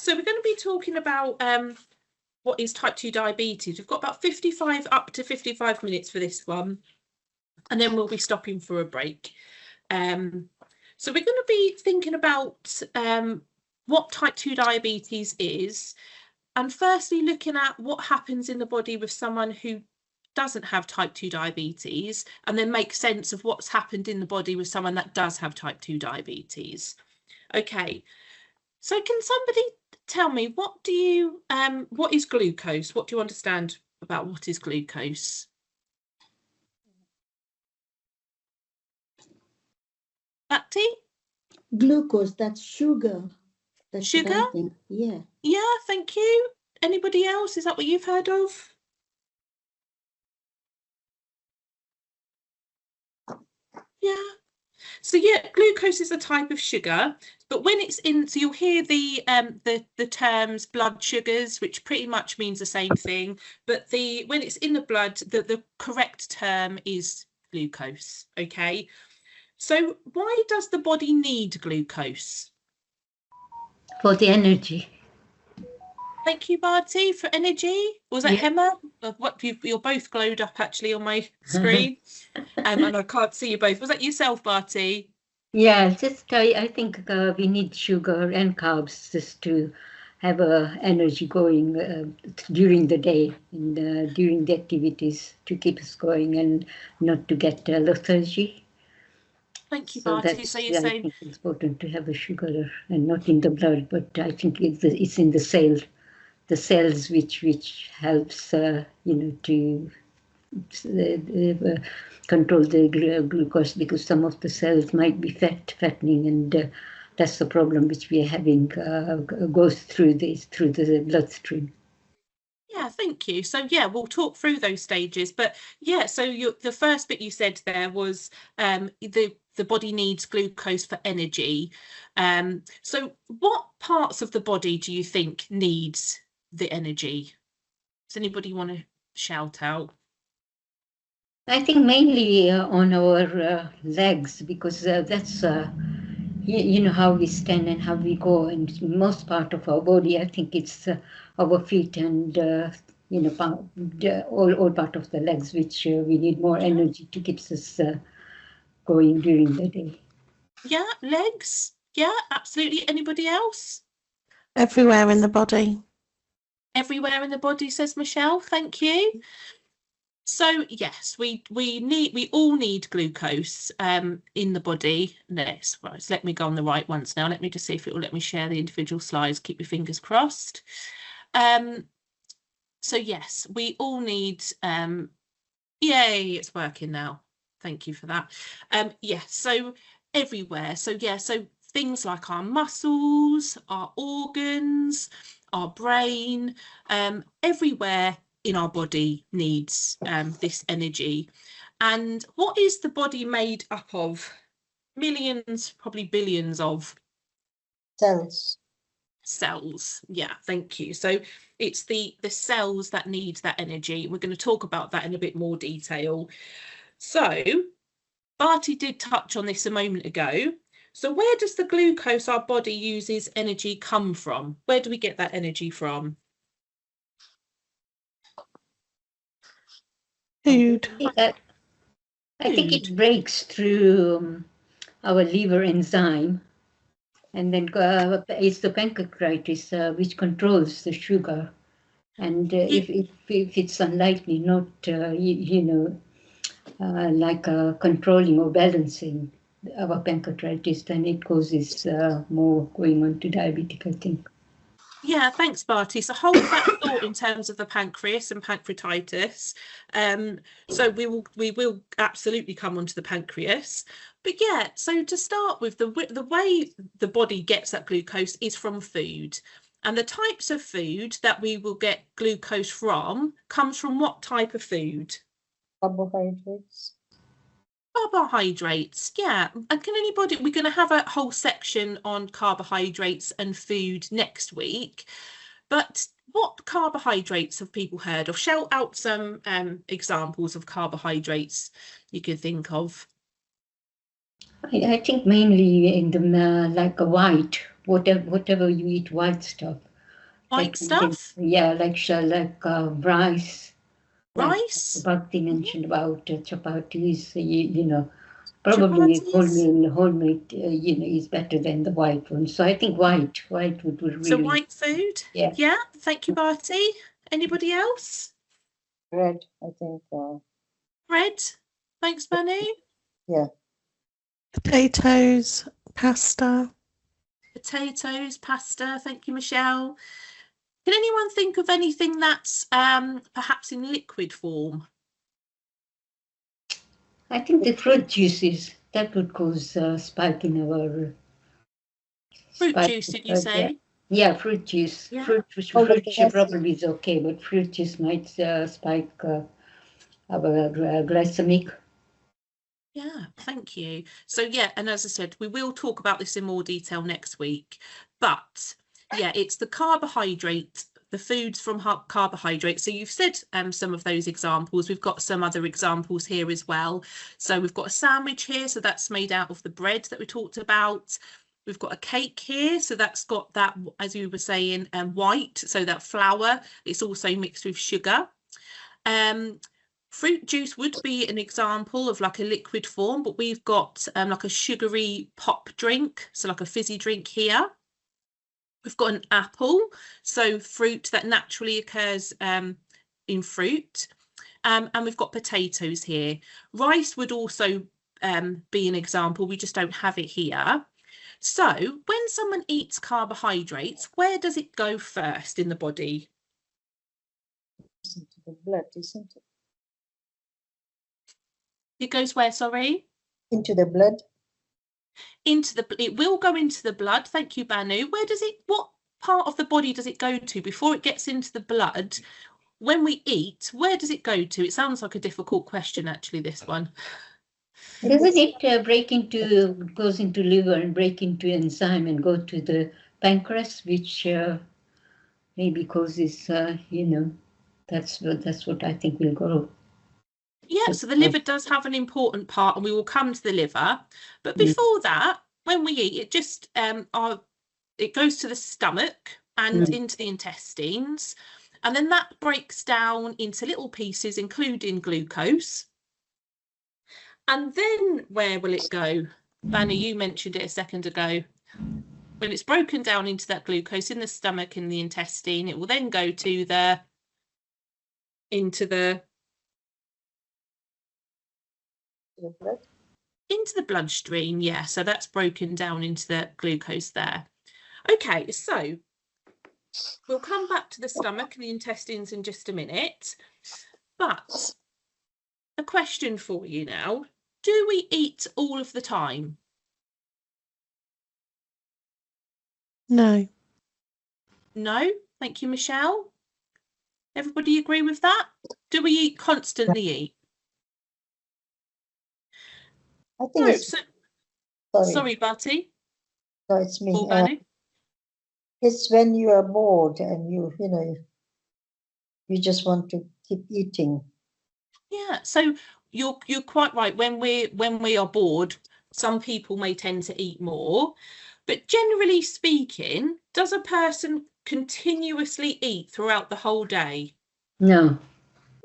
So we're going to be talking about what is type 2 diabetes. We've got about 55 up to 55 minutes for this one, and then we'll be stopping for a break. So we're going to be thinking about what type 2 diabetes is, and firstly looking at what happens in the body with someone who doesn't have type 2 diabetes, and then make sense of what's happened in the body with someone that does have type 2 diabetes. Okay, so can somebody tell me what is glucose? What do you understand about what is glucose? Bhakti? Glucose, that's sugar. That's Sugar? Yeah. Yeah, thank you. Anybody else? Is that what you've heard of? Yeah. So yeah, glucose is a type of sugar, but when it's in, so you'll hear the terms blood sugars, which pretty much means the same thing, but when it's in the blood, the correct term is glucose. Okay. So why does the body need glucose? For the energy. Thank you, Barty, for energy. Was that Yeah. Hema? What you're both glowed up actually on my screen, and I can't see you both. Was that yourself, Barty? Yeah, just I think we need sugar and carbs just to have energy going during the day and during the activities to keep us going and not to get lethargy. Thank you, So Barty. So you're I saying think it's important to have a sugar and not in the blood, but I think it's in the cells which helps to control the glucose, because some of the cells might be fattening, and that's the problem which we are having goes through the bloodstream. yeah, thank you. So yeah, we'll talk through those stages, but yeah, so the first bit you said there was the body needs glucose for energy. So what parts of the body do you think needs the energy? Does anybody want to shout out? I think mainly on our legs, because that's how we stand and how we go, and most part of our body. I think it's our feet and all part of the legs, which we need more energy to keep us going during the day. Yeah, legs. Yeah, absolutely. Anybody else? Everywhere in the body. Everywhere in the body, says Michelle. Thank you. So yes, we all need glucose in the body. Right, let me go on the right ones now. Let me just see if it will let me share the individual slides. Keep your fingers crossed. So yes, we all need yay, it's working now. Thank you for that. Yeah, so everywhere. So yeah, so things like our muscles, our organs, our brain, everywhere in our body needs this energy. And what is the body made up of? Millions, probably billions of cells. Yeah, thank you. So it's the cells that need that energy. We're going to talk about that in a bit more detail. So Barty did touch on this a moment ago. So where does the glucose our body uses energy come from? Where do we get that energy from? Food. I think it breaks through our liver enzyme, and then it's the pancreatitis which controls the sugar. And if it's unlikely, not controlling or balancing our pancreatitis, then it causes more going on to diabetic, I think. Yeah, thanks, Barty. So hold that thought in terms of the pancreas and pancreatitis. So we will absolutely come onto the pancreas. But yeah, so to start with, the way the body gets that glucose is from food. And the types of food that we will get glucose from comes from what type of food? Carbohydrates. Carbohydrates, yeah. And we're going to have a whole section on carbohydrates and food next week. But what carbohydrates have people heard of? Shout out some examples of carbohydrates you could think of. I think mainly in the like a white, whatever you eat, white stuff, White stuff? Yeah, like rice. Like Rice? Bhakti mentioned about chapatis, you know, probably Chapatis? whole meat, you know, is better than the white one. So I think white would So really, white food? yeah. Yeah, thank you, Barty. Anybody else? Red, I think. Bread? Thanks, Manu. Yeah. Potatoes, pasta. Potatoes, pasta. Thank you, Michelle. Can anyone think of anything that's perhaps in liquid form? I think the fruit juices, that would cause spike in our Fruit spike. juice, did you say? Yeah, fruit juice. Yeah. Fruit juice probably is okay, but fruit juice might spike our glycemic. Yeah, thank you. So yeah, and as I said, we will talk about this in more detail next week. But yeah, it's the carbohydrate, the foods from carbohydrates. So you've said some of those examples. We've got some other examples here as well. So we've got a sandwich here, so that's made out of the bread that we talked about. We've got a cake here, so that's got that, as you were saying, white, so that flour. It's also mixed with sugar. Fruit juice would be an example of like a liquid form, but we've got like a sugary pop drink, so like a fizzy drink here. We've got an apple, so fruit that naturally occurs in fruit. And we've got potatoes here. Rice would also be an example, we just don't have it here. So when someone eats carbohydrates, where does it go first in the body? Into the blood, isn't it? It goes where, sorry? Into the blood. It will go into the blood. Thank you, Banu. What part of the body does it go to before it gets into the blood? When we eat, where does it go to? It sounds like a difficult question, actually, this one. Doesn't it goes into liver and break into enzyme and go to the pancreas, which maybe causes, you know, that's what I think will go. Yeah, so the liver does have an important part, and we will come to the liver. But before that, when we eat, it just it goes to the stomach and into the intestines, and then that breaks down into little pieces, including glucose. And then where will it go? Banu, you mentioned it a second ago. When it's broken down into that glucose in the stomach and the intestine, it will then go to into the bloodstream. Yeah, so that's broken down into the glucose there. Okay, so we'll come back to the stomach and the intestines in just a minute. But a question for you now. Do we eat all of the time? No. No? Thank you, Michelle. Everybody agree with that? Do we constantly eat? I think it's sorry, Batty. No, it's me. Or Banu? It's when you are bored and you know, you just want to keep eating. Yeah, so you're quite right. When we are bored, some people may tend to eat more, but generally speaking, does a person continuously eat throughout the whole day? No.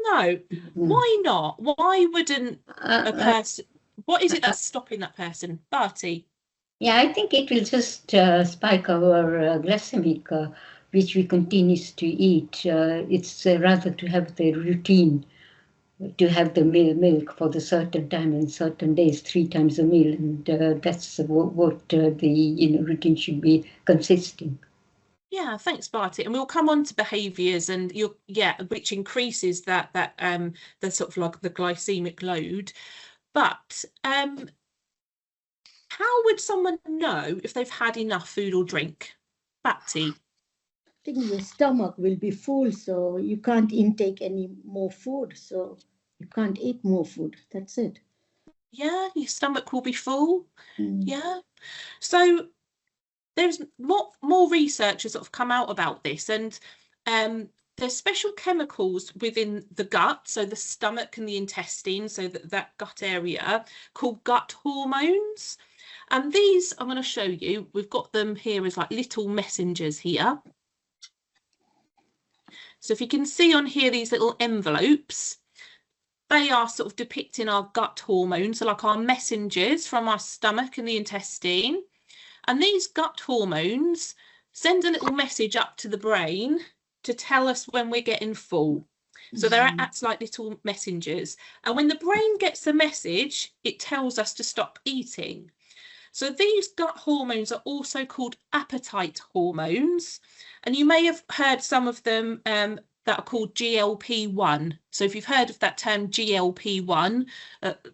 No. Why not? Why wouldn't a person? What is it that's stopping that person? Barty? Yeah, I think it will just spike our glycemic, which we continue to eat. It's rather to have the routine, to have the milk for the certain time and certain days, 3 times a meal, and that's what the routine should be consisting. Yeah, thanks, Barty. And we'll come on to behaviours and which increases that the sort of like the glycemic load. But how would someone know if they've had enough food or drink? Barty? I think your stomach will be full, so you can't intake any more food, so you can't eat more food. That's it. Yeah, your stomach will be full. Yeah. So there's more research has sort of come out about this, and there's special chemicals within the gut, so the stomach and the intestine, so that gut area, called gut hormones. And these I'm going to show you. We've got them here as like little messengers here. So if you can see on here, these little envelopes, they are sort of depicting our gut hormones, so like our messengers from our stomach and the intestine. And these gut hormones send a little message up to the brain to tell us when we're getting full. So they're acts like little messengers. And when the brain gets the message, it tells us to stop eating. So these gut hormones are also called appetite hormones. And you may have heard some of them that are called GLP-1. So if you've heard of that term GLP-1,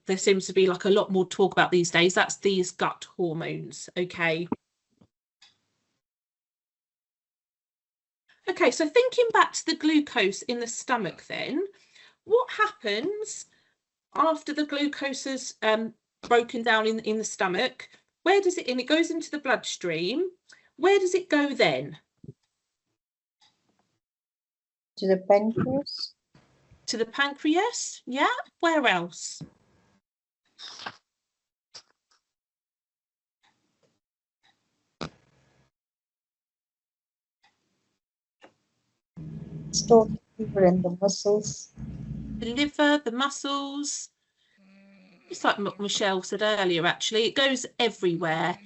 there seems to be like a lot more talk about these days. That's these gut hormones, okay? Okay, so thinking back to the glucose in the stomach then, what happens after the glucose is broken down in the stomach? Where does it, and it goes into the bloodstream, where does it go then? To the pancreas. To the pancreas, yeah? Where else? Stored liver and the muscles. The liver, the muscles. It's like Michelle said earlier, actually, it goes everywhere.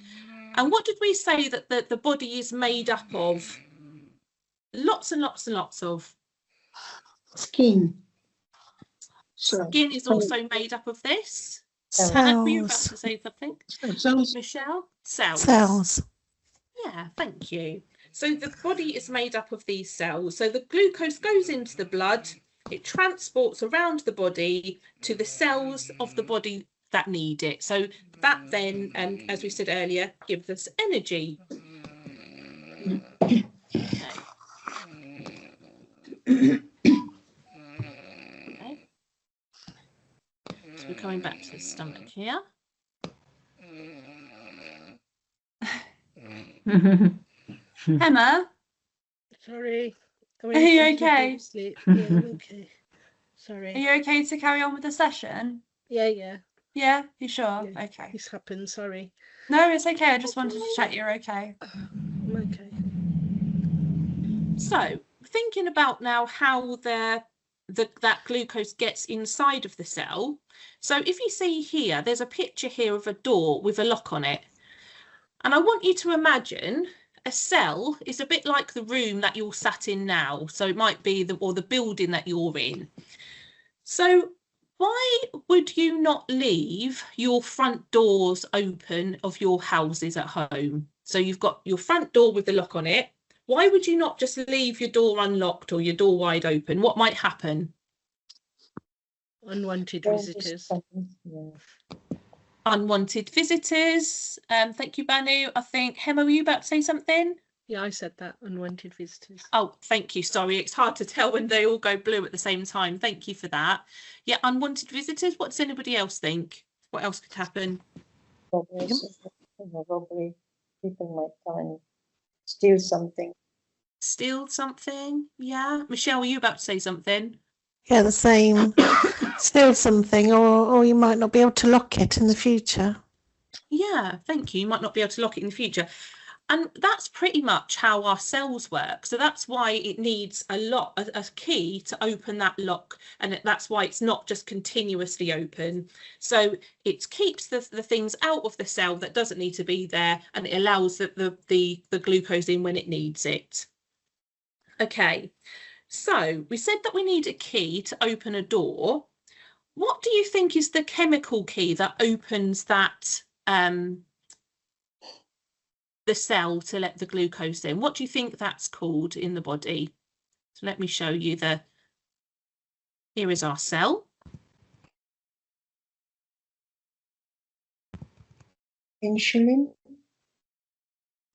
And what did we say that the body is made up of? Lots and lots and lots of. Skin. Skin is also made up of this. Cells. Hannah, were you about to say something? Cells. Michelle? Cells. Cells. Yeah, thank you. So the body is made up of these cells. So the glucose goes into the blood, it transports around the body to the cells of the body that need it. So that then, as we said earlier, gives us energy. Okay. Okay. So we're coming back to the stomach here. Emma, Sorry. Are you okay? Sleep. Yeah, I'm okay. Sorry. Are you okay to carry on with the session? Yeah. Yeah, you sure? Yeah. Okay. This happened. Sorry. No, it's okay. I just wanted to check you're okay. I'm okay. so thinking about now how that glucose gets inside of the cell. So if you see here, there's a picture here of a door with a lock on it. And I want you to imagine a cell is a bit like the room that you're sat in now. So it might be the building that you're in. So why would you not leave your front doors open of your houses at home? So you've got your front door with the lock on it. Why would you not just leave your door unlocked or your door wide open? What might happen? Unwanted visitors. Unwanted visitors. Thank you, Banu. I think, Hema, were you about to say something? Yeah, I said that. Unwanted visitors. Oh, thank you. Sorry, it's hard to tell when they all go blue at the same time. Thank you for that. Yeah, unwanted visitors. What does anybody else think? What else could happen? Robbery. People might come and steal something. Steal something? Yeah. Michelle, were you about to say something? Yeah, the same. Steal something, or you might not be able to lock it in the future. Yeah, thank you. You might not be able to lock it in the future. And that's pretty much how our cells work. So that's why it needs a key to open that lock. And that's why it's not just continuously open. So it keeps the things out of the cell that doesn't need to be there, and it allows the glucose in when it needs it. Okay, so we said that we need a key to open a door. What do you think is the chemical key that opens that the cell to let the glucose in? What do you think that's called in the body? So let me show you here is our cell. Insulin.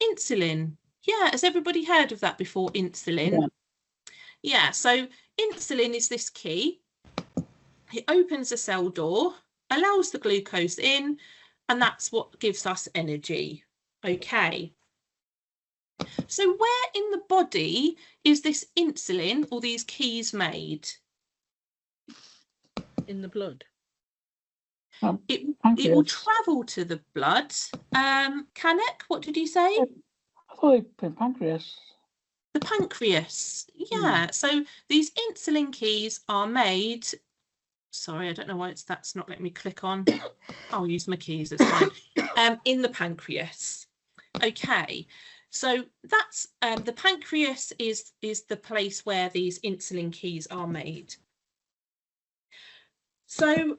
Insulin. Yeah, has everybody heard of that before, insulin? Yeah, so insulin is this key. It opens the cell door, allows the glucose in, and that's what gives us energy. Okay. So where in the body is this insulin or these keys made? In the blood. It will travel to the blood. Kanek, what did you say? I thought it pancreas. The pancreas. Yeah. So these insulin keys are made. Sorry, I don't know why that's not letting me click on. I'll use my keys, it's fine. In the pancreas. Okay, so that's the pancreas is the place where these insulin keys are made. So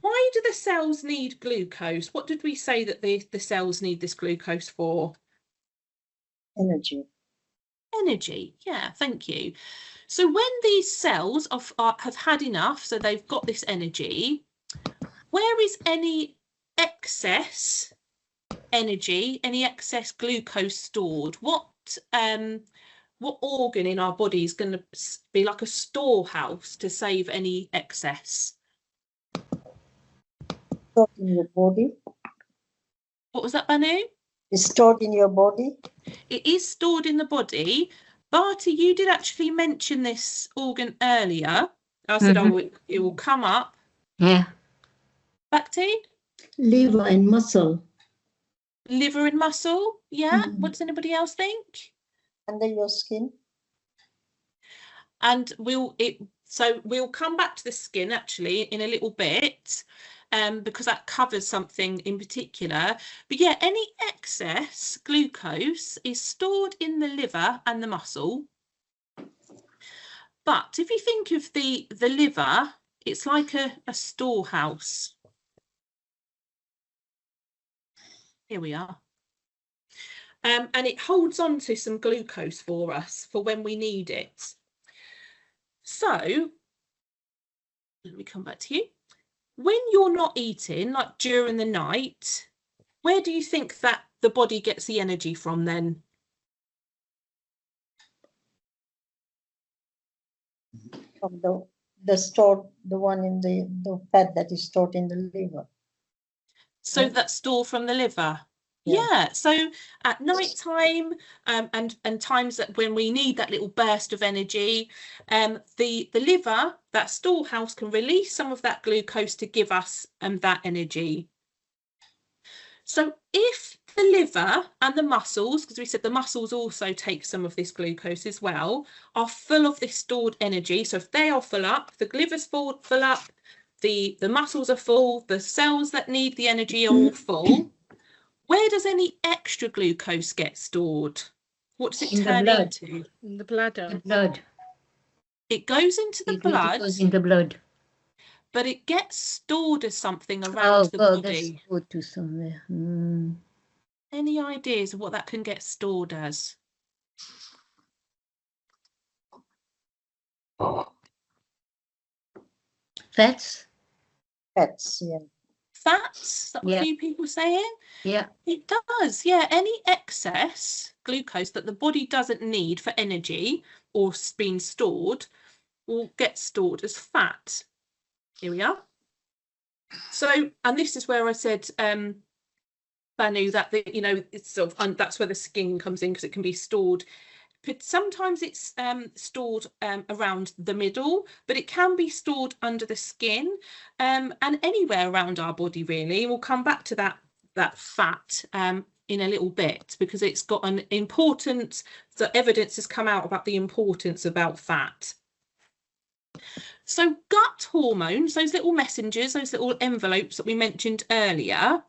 why do the cells need glucose? What did we say that the cells need this glucose for? Energy. Energy, yeah, thank you. So when these cells have had enough, so they've got this energy, where is any excess energy, any excess glucose stored? What organ in our body is going to be like a storehouse to save any excess? Stored in your body. What was that, Banu? It's stored in your body. It is stored in the body. Barty, you did actually mention this organ earlier. I said, oh, it will come up. Yeah. Bhakti? Liver and muscle. Liver and muscle, yeah. What does anybody else think? Under your skin. And we'll come back to the skin actually in a little bit, because that covers something in particular. But yeah, any excess glucose is stored in the liver and the muscle. But if you think of the liver, it's like a storehouse. Here we are. And it holds on to some glucose for us for when we need it. So let me come back to you. When you're not eating, like during the night, where do you think that the body gets the energy from then? From the one in the fat that is stored in the liver. So that's stored from the liver. Yeah. So at night time, and times that when we need that little burst of energy, the liver, that storehouse, can release some of that glucose to give us that energy. So if the liver and the muscles, because we said the muscles also take some of this glucose as well, are full of this stored energy. So if they are full up, the liver's full up, the muscles are full, the cells that need the energy are all full. Where does any extra glucose get stored? What does it turn into? In the bladder. The blood. It goes into the blood. It goes in the blood. But it gets stored as something around the body. Go to somewhere. Any ideas of what that can get stored as? Fats. Fats, yeah. Fats? Is that what a few people saying? Yeah. It does, yeah. Any excess glucose that the body doesn't need for energy or being stored will get stored as fat. Here we are. So, and this is where I said, Banu, that it's sort of that's where the skin comes in, because it can be stored. But sometimes it's stored around the middle, but it can be stored under the skin, and anywhere around our body really. We'll come back to that fat in a little bit, because it's got an important. The evidence has come out about the importance about fat. So gut hormones, those little messengers, those little envelopes that we mentioned earlier,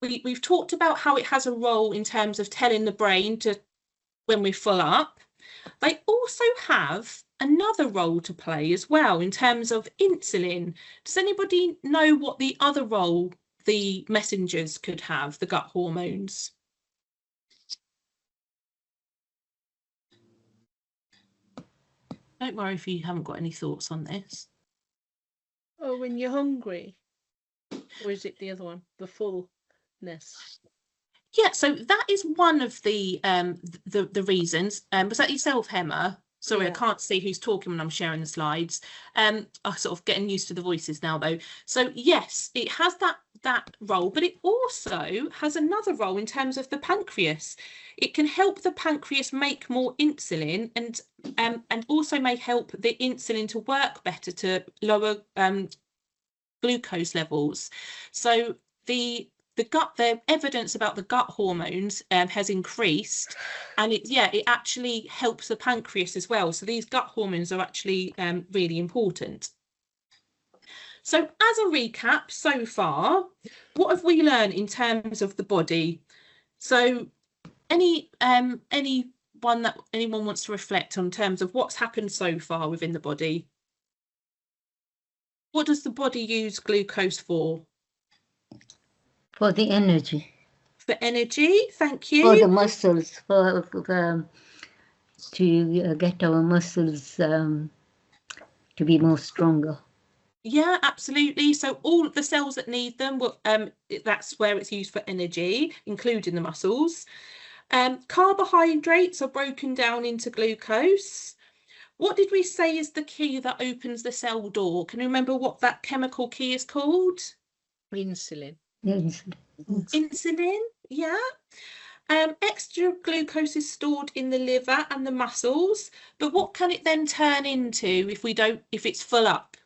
we've talked about how it has a role in terms of telling the brain to when we're full up. They also have another role to play as well in terms of insulin. Does anybody know what the other role the messengers could have, the gut hormones? Don't worry if you haven't got any thoughts on this. Oh, when you're hungry. Or is it the other one? The fullness. Yeah, so that is one of the reasons. Was that yourself, Hemma? Sorry, I can't see who's talking when I'm sharing the slides. I'm sort of getting used to the voices now, though. So yes, it has that role, but it also has another role in terms of the pancreas. It can help the pancreas make more insulin, and also may help the insulin to work better to lower glucose levels. So the the evidence about the gut hormones has increased, and it actually helps the pancreas as well. So these gut hormones are actually really important. So as a recap so far, what have we learned in terms of the body? So anyone wants to reflect on terms of what's happened so far within the body? What does the body use glucose for? For the energy. For energy, thank you. For the muscles, to get our muscles to be more stronger. Yeah, absolutely. So all the cells that need them, that's where it's used for energy, including the muscles. Carbohydrates are broken down into glucose. What did we say is the key that opens the cell door? Can you remember what that chemical key is called? Insulin. Yes. Insulin, yeah. Extra glucose is stored in the liver and the muscles, but what can it then turn into if it's full up?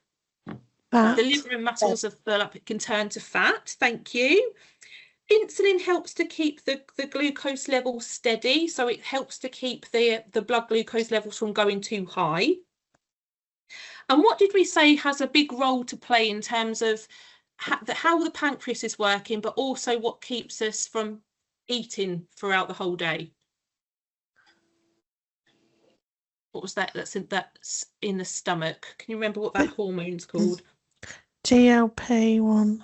Fat. The liver and muscles are full up, it can turn to fat. Thank you. Insulin helps to keep the glucose level steady, so it helps to keep the blood glucose levels from going too high. And what did we say has a big role to play in terms of how the pancreas is working, but also what keeps us from eating throughout the whole day? What was that? That's in the stomach. Can you remember what that hormone's called? GLP-1.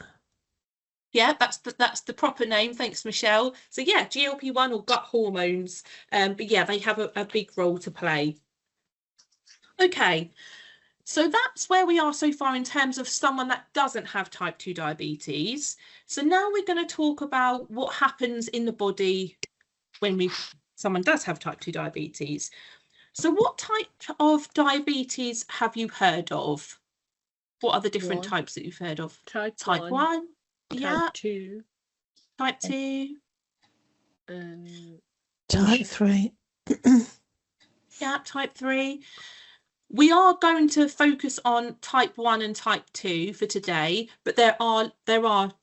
Yeah, that's the proper name. Thanks, Michelle. So yeah, GLP-1 or gut hormones. But yeah, they have a big role to play. Okay, so that's where we are so far in terms of someone that doesn't have type 2 diabetes. So now we're going to talk about what happens in the body when someone does have type 2 diabetes. So what type of diabetes have you heard of? What are the different types that you've heard of? Type 1, yeah. Type 2. Type 2. Type 3. Yeah, type 3. We are going to focus on type 1 and type 2 for today, but there are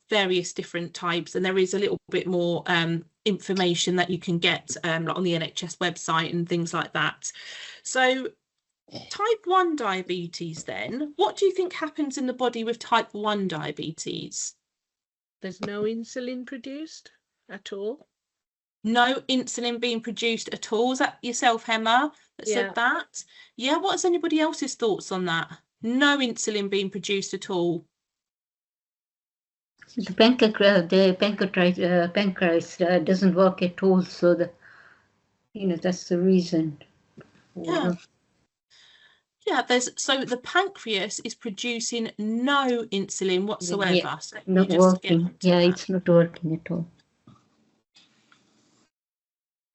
various different types, and there is a little bit more information that you can get like on the NHS website and things like that. So type 1 diabetes then, what do you think happens in the body with type 1 diabetes? There's no insulin produced at all. No insulin being produced at all. Is that yourself, Emma, that said that? Yeah, what's anybody else's thoughts on that? No insulin being produced at all. The pancreas doesn't work at all, so that's the reason. Yeah. Yeah, so the pancreas is producing no insulin whatsoever. Yeah, So not working. Yeah, it's not working at all.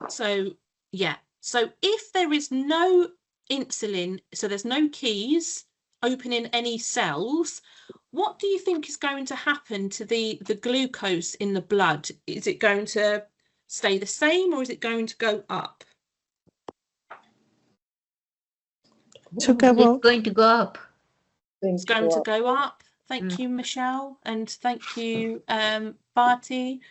So yeah, so if there is no insulin, so there's no keys opening any cells, what do you think is going to happen to the glucose in the blood? Is it going to stay the same, or is it going to go up? To go It's up. going to go up. It's going to go up. Thank you, Michelle, and thank you, Barty.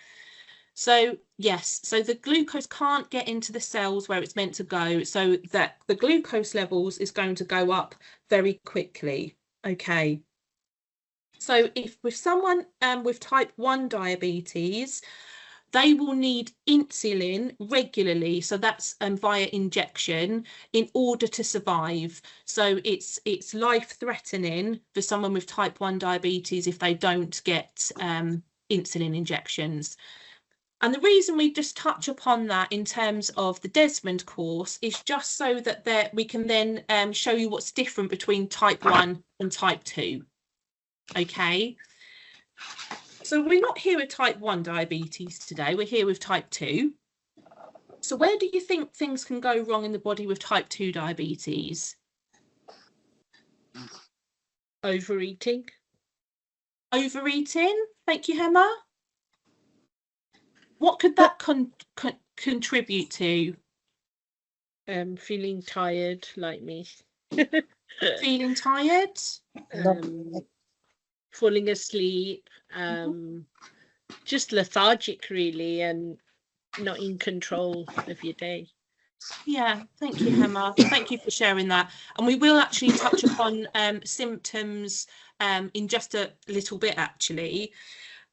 So yes, so the glucose can't get into the cells where it's meant to go, so that the glucose levels is going to go up very quickly. Okay. So if with someone with type 1 diabetes, they will need insulin regularly, so that's via injection, in order to survive. So it's life-threatening for someone with type 1 diabetes if they don't get insulin injections. And the reason we just touch upon that in terms of the Desmond course is just so that we can then show you what's different between type 1 and type 2. Okay. So we're not here with type 1 diabetes today, we're here with type 2. So where do you think things can go wrong in the body with type 2 diabetes? Overeating. Overeating, thank you, Emma. What could that contribute to? Feeling tired, like me. Feeling tired? Falling asleep, just lethargic really and not in control of your day. Yeah, thank you, Gemma. Thank you for sharing that. And we will actually touch upon symptoms in just a little bit, actually.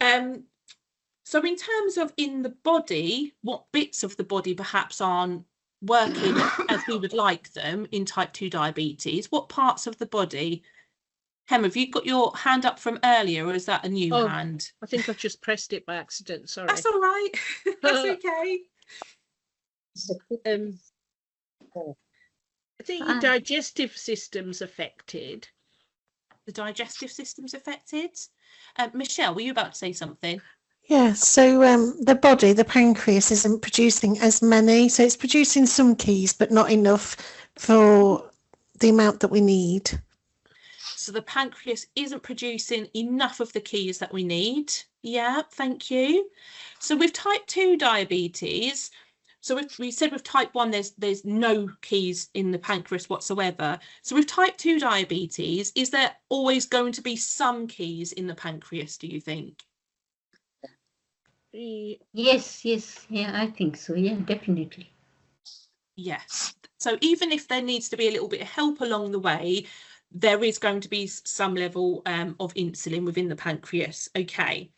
So in terms of in the body, what bits of the body perhaps aren't working as we would like them in type 2 diabetes? What parts of the body? Gemma, have you got your hand up from earlier, or is that a new hand? I think I've just pressed it by accident, sorry. That's all right. That's okay. I think your digestive system's affected. The digestive system's affected. Michelle, were you about to say something? Yeah, so the body, the pancreas, isn't producing as many. So it's producing some keys, but not enough for the amount that we need. So the pancreas isn't producing enough of the keys that we need. Yeah, thank you. So with type 2 diabetes, so we said with type 1, there's no keys in the pancreas whatsoever. So with type 2 diabetes, is there always going to be some keys in the pancreas, do you think? Yes, yeah, I think so. Yeah, definitely. Yes. So even if there needs to be a little bit of help along the way, there is going to be some level of insulin within the pancreas. Okay.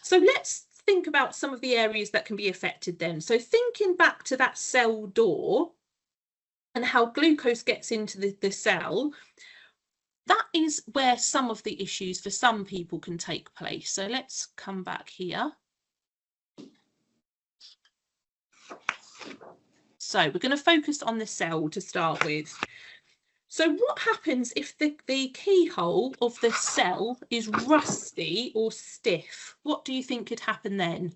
So let's think about some of the areas that can be affected then. So thinking back to that cell door and how glucose gets into the cell, that is where some of the issues for some people can take place. So let's come back here. So we're going to focus on the cell to start with. So what happens if the keyhole of the cell is rusty or stiff? What do you think could happen then?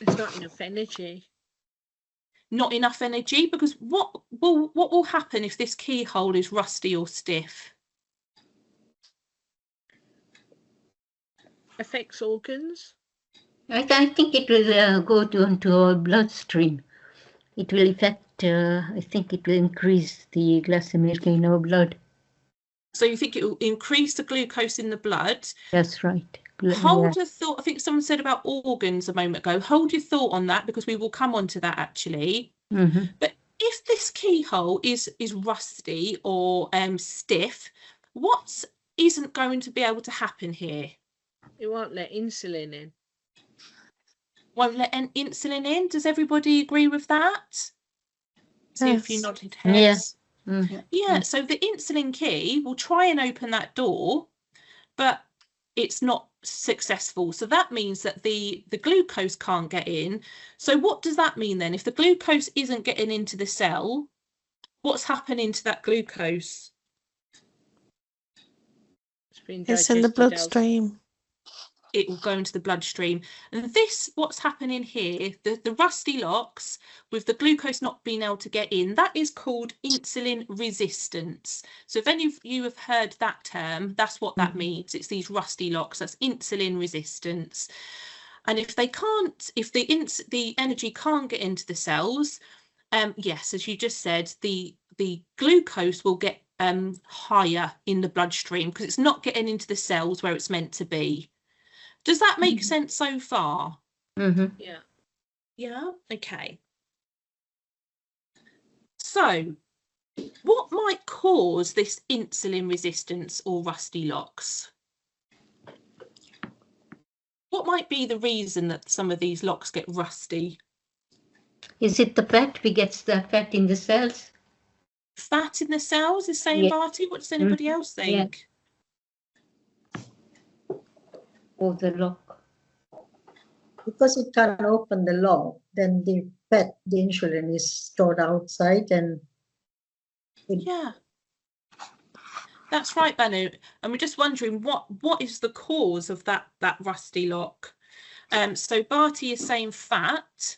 There's not enough energy. Not enough energy, because what will happen if this keyhole is rusty or stiff? Affects organs. I think it will go into our bloodstream. It will affect, I think it will increase the glycemic in our blood. So you think it will increase the glucose in the blood? That's right. Hold your thought. I think someone said about organs a moment ago. Hold your thought on that, because we will come on to that actually. Mm-hmm. But if this keyhole is rusty or stiff, what isn't going to be able to happen here? It won't let insulin in. Won't let insulin in. Does everybody agree with that? See if you Yes. nodded heads. Yeah. Mm-hmm. Yeah, so the insulin key will try and open that door, but it's not successful. So that means that the glucose can't get in. So what does that mean then? If the glucose isn't getting into the cell, what's happening to that glucose? It's in the bloodstream. It will go into the bloodstream. And this, what's happening here, the rusty locks with the glucose not being able to get in, that is called insulin resistance. So if any of you have heard that term, that's what that means. It's these rusty locks, that's insulin resistance. And if they can't, if the energy can't get into the cells, yes, as you just said, the glucose will get higher in the bloodstream because it's not getting into the cells where it's meant to be. Does that make sense so far? Mm-hmm. Yeah. Yeah, okay. So what might cause this insulin resistance or rusty locks? What might be the reason that some of these locks get rusty? Is it the fat? We get the fat in the cells? Fat in the cells is saying, Yeah. Barty. What does anybody else think? Or the lock? Because it can't open the lock, then the insulin is stored outside and Yeah, that's right, Banu. And we're just wondering what is the cause of that rusty lock? So Barty is saying fat.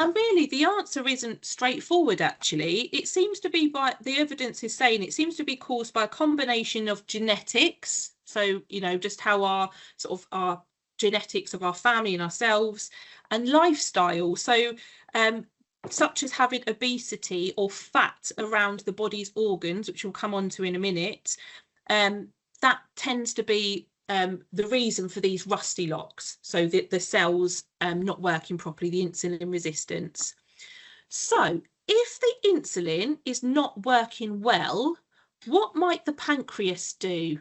And really, the answer isn't straightforward, actually. It seems to be the evidence is saying it seems to be caused by a combination of genetics. So, you know, just how our genetics of our family and ourselves, and lifestyle. So, such as having obesity or fat around the body's organs, which we'll come on to in a minute, that tends to be the reason for these rusty locks, so the cells not working properly, the insulin resistance. So if the insulin is not working well, what might the pancreas do?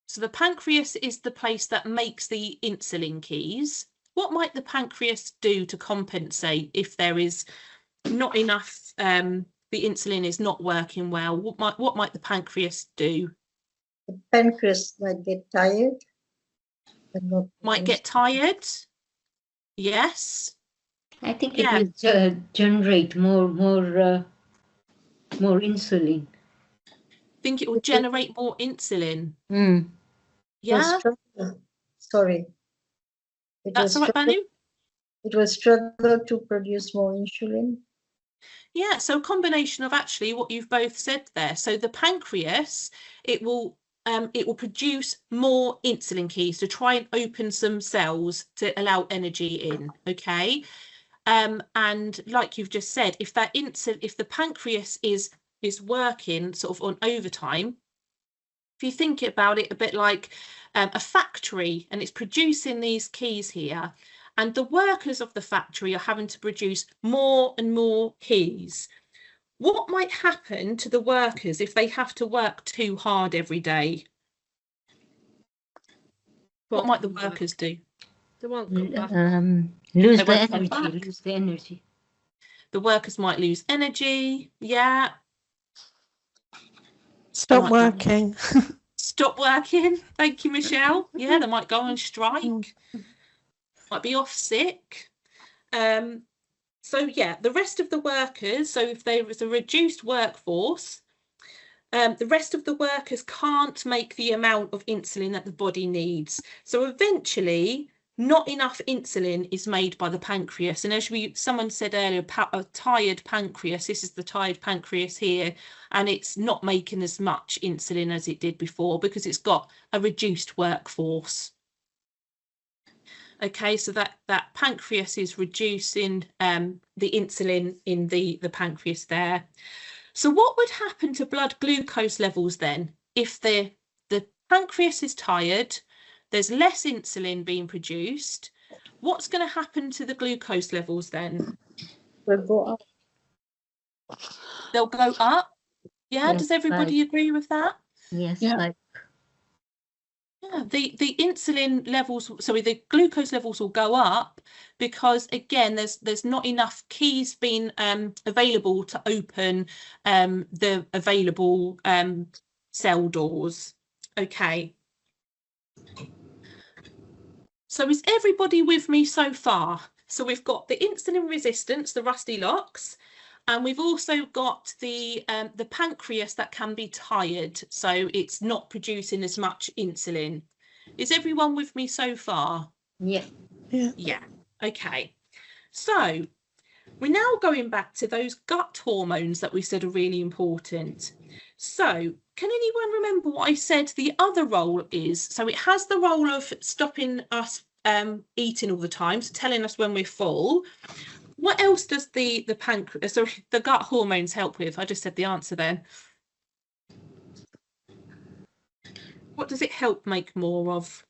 So the pancreas is the place that makes the insulin keys. What might the pancreas do to compensate if there is not enough, the insulin is not working well? What might the pancreas do? The pancreas might get tired. Might get tired? Yes. I think Yeah. it will generate more insulin. Think it will generate more insulin. Mm. Yeah. Sorry. That's all right, Banu. It will struggle to produce more insulin. Yeah, so a combination of actually what you've both said there. So the pancreas, it will produce more insulin keys to try and open some cells to allow energy in. Okay. And like you've just said, if the pancreas is working sort of on overtime, if you think about it a bit like a factory, and it's producing these keys here, and the workers of the factory are having to produce more and more keys, what might happen to the workers if they have to work too hard every day? What might the workers do? They won't come back. Lose They the won't come energy. back. Lose the energy. The workers might lose energy. Yeah. Stop working. Stop working. Thank you, Michelle. Yeah, they might go on strike. Might be off sick. So yeah, the rest of the workers, so if there is a reduced workforce, the rest of the workers can't make the amount of insulin that the body needs. So eventually, not enough insulin is made by the pancreas. And as someone said earlier, a tired pancreas, this is the tired pancreas here, and it's not making as much insulin as it did before because it's got a reduced workforce. Okay, so that pancreas is reducing the insulin in the pancreas there. So what would happen to blood glucose levels then if the pancreas is tired, there's less insulin being produced? What's going to happen to the glucose levels then? Will go up. They'll go up. Yeah, Yes, does everybody agree with that? Yes. Yeah. Yeah, the insulin levels, so the glucose levels will go up because again, there's not enough keys being available to open the available cell doors. Okay. So is everybody with me so far? So we've got the insulin resistance, the rusty locks, and we've also got the pancreas that can be tired, so it's not producing as much insulin. Is everyone with me so far? Yeah. Yeah. Okay. So we're now going back to those gut hormones that we said are really important. So can anyone remember what I said the other role is? So it has the role of stopping us eating all the time, so telling us when we're full. What else does the gut hormones help with? I just said the answer then. What does it help make more of?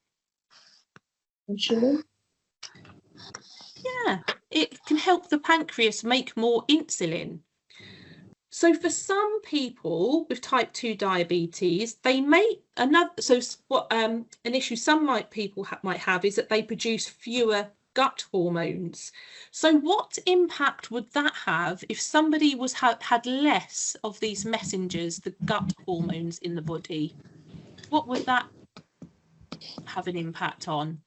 Insulin. Yeah, it can help the pancreas make more insulin. So for some people with type 2 diabetes, they may an issue some people might have is that they produce fewer gut hormones. So what impact would that have if somebody had less of these messengers, the gut hormones in the body? What would that have an impact on?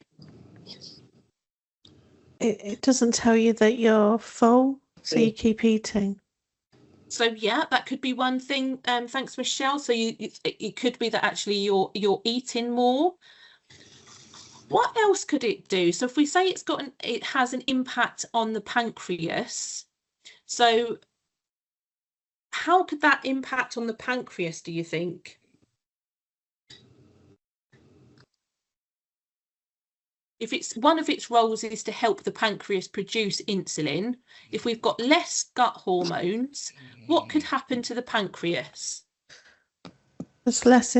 It doesn't tell you that you're full, so you keep eating. So yeah, that could be one thing. Thanks, Michelle. So it could be that actually you're eating more. What else could it do? So if we say it has an impact on the pancreas, so how could that impact on the pancreas, do you think? If it's one of its roles is to help the pancreas produce insulin, if we've got less gut hormones, what could happen to the pancreas? There's less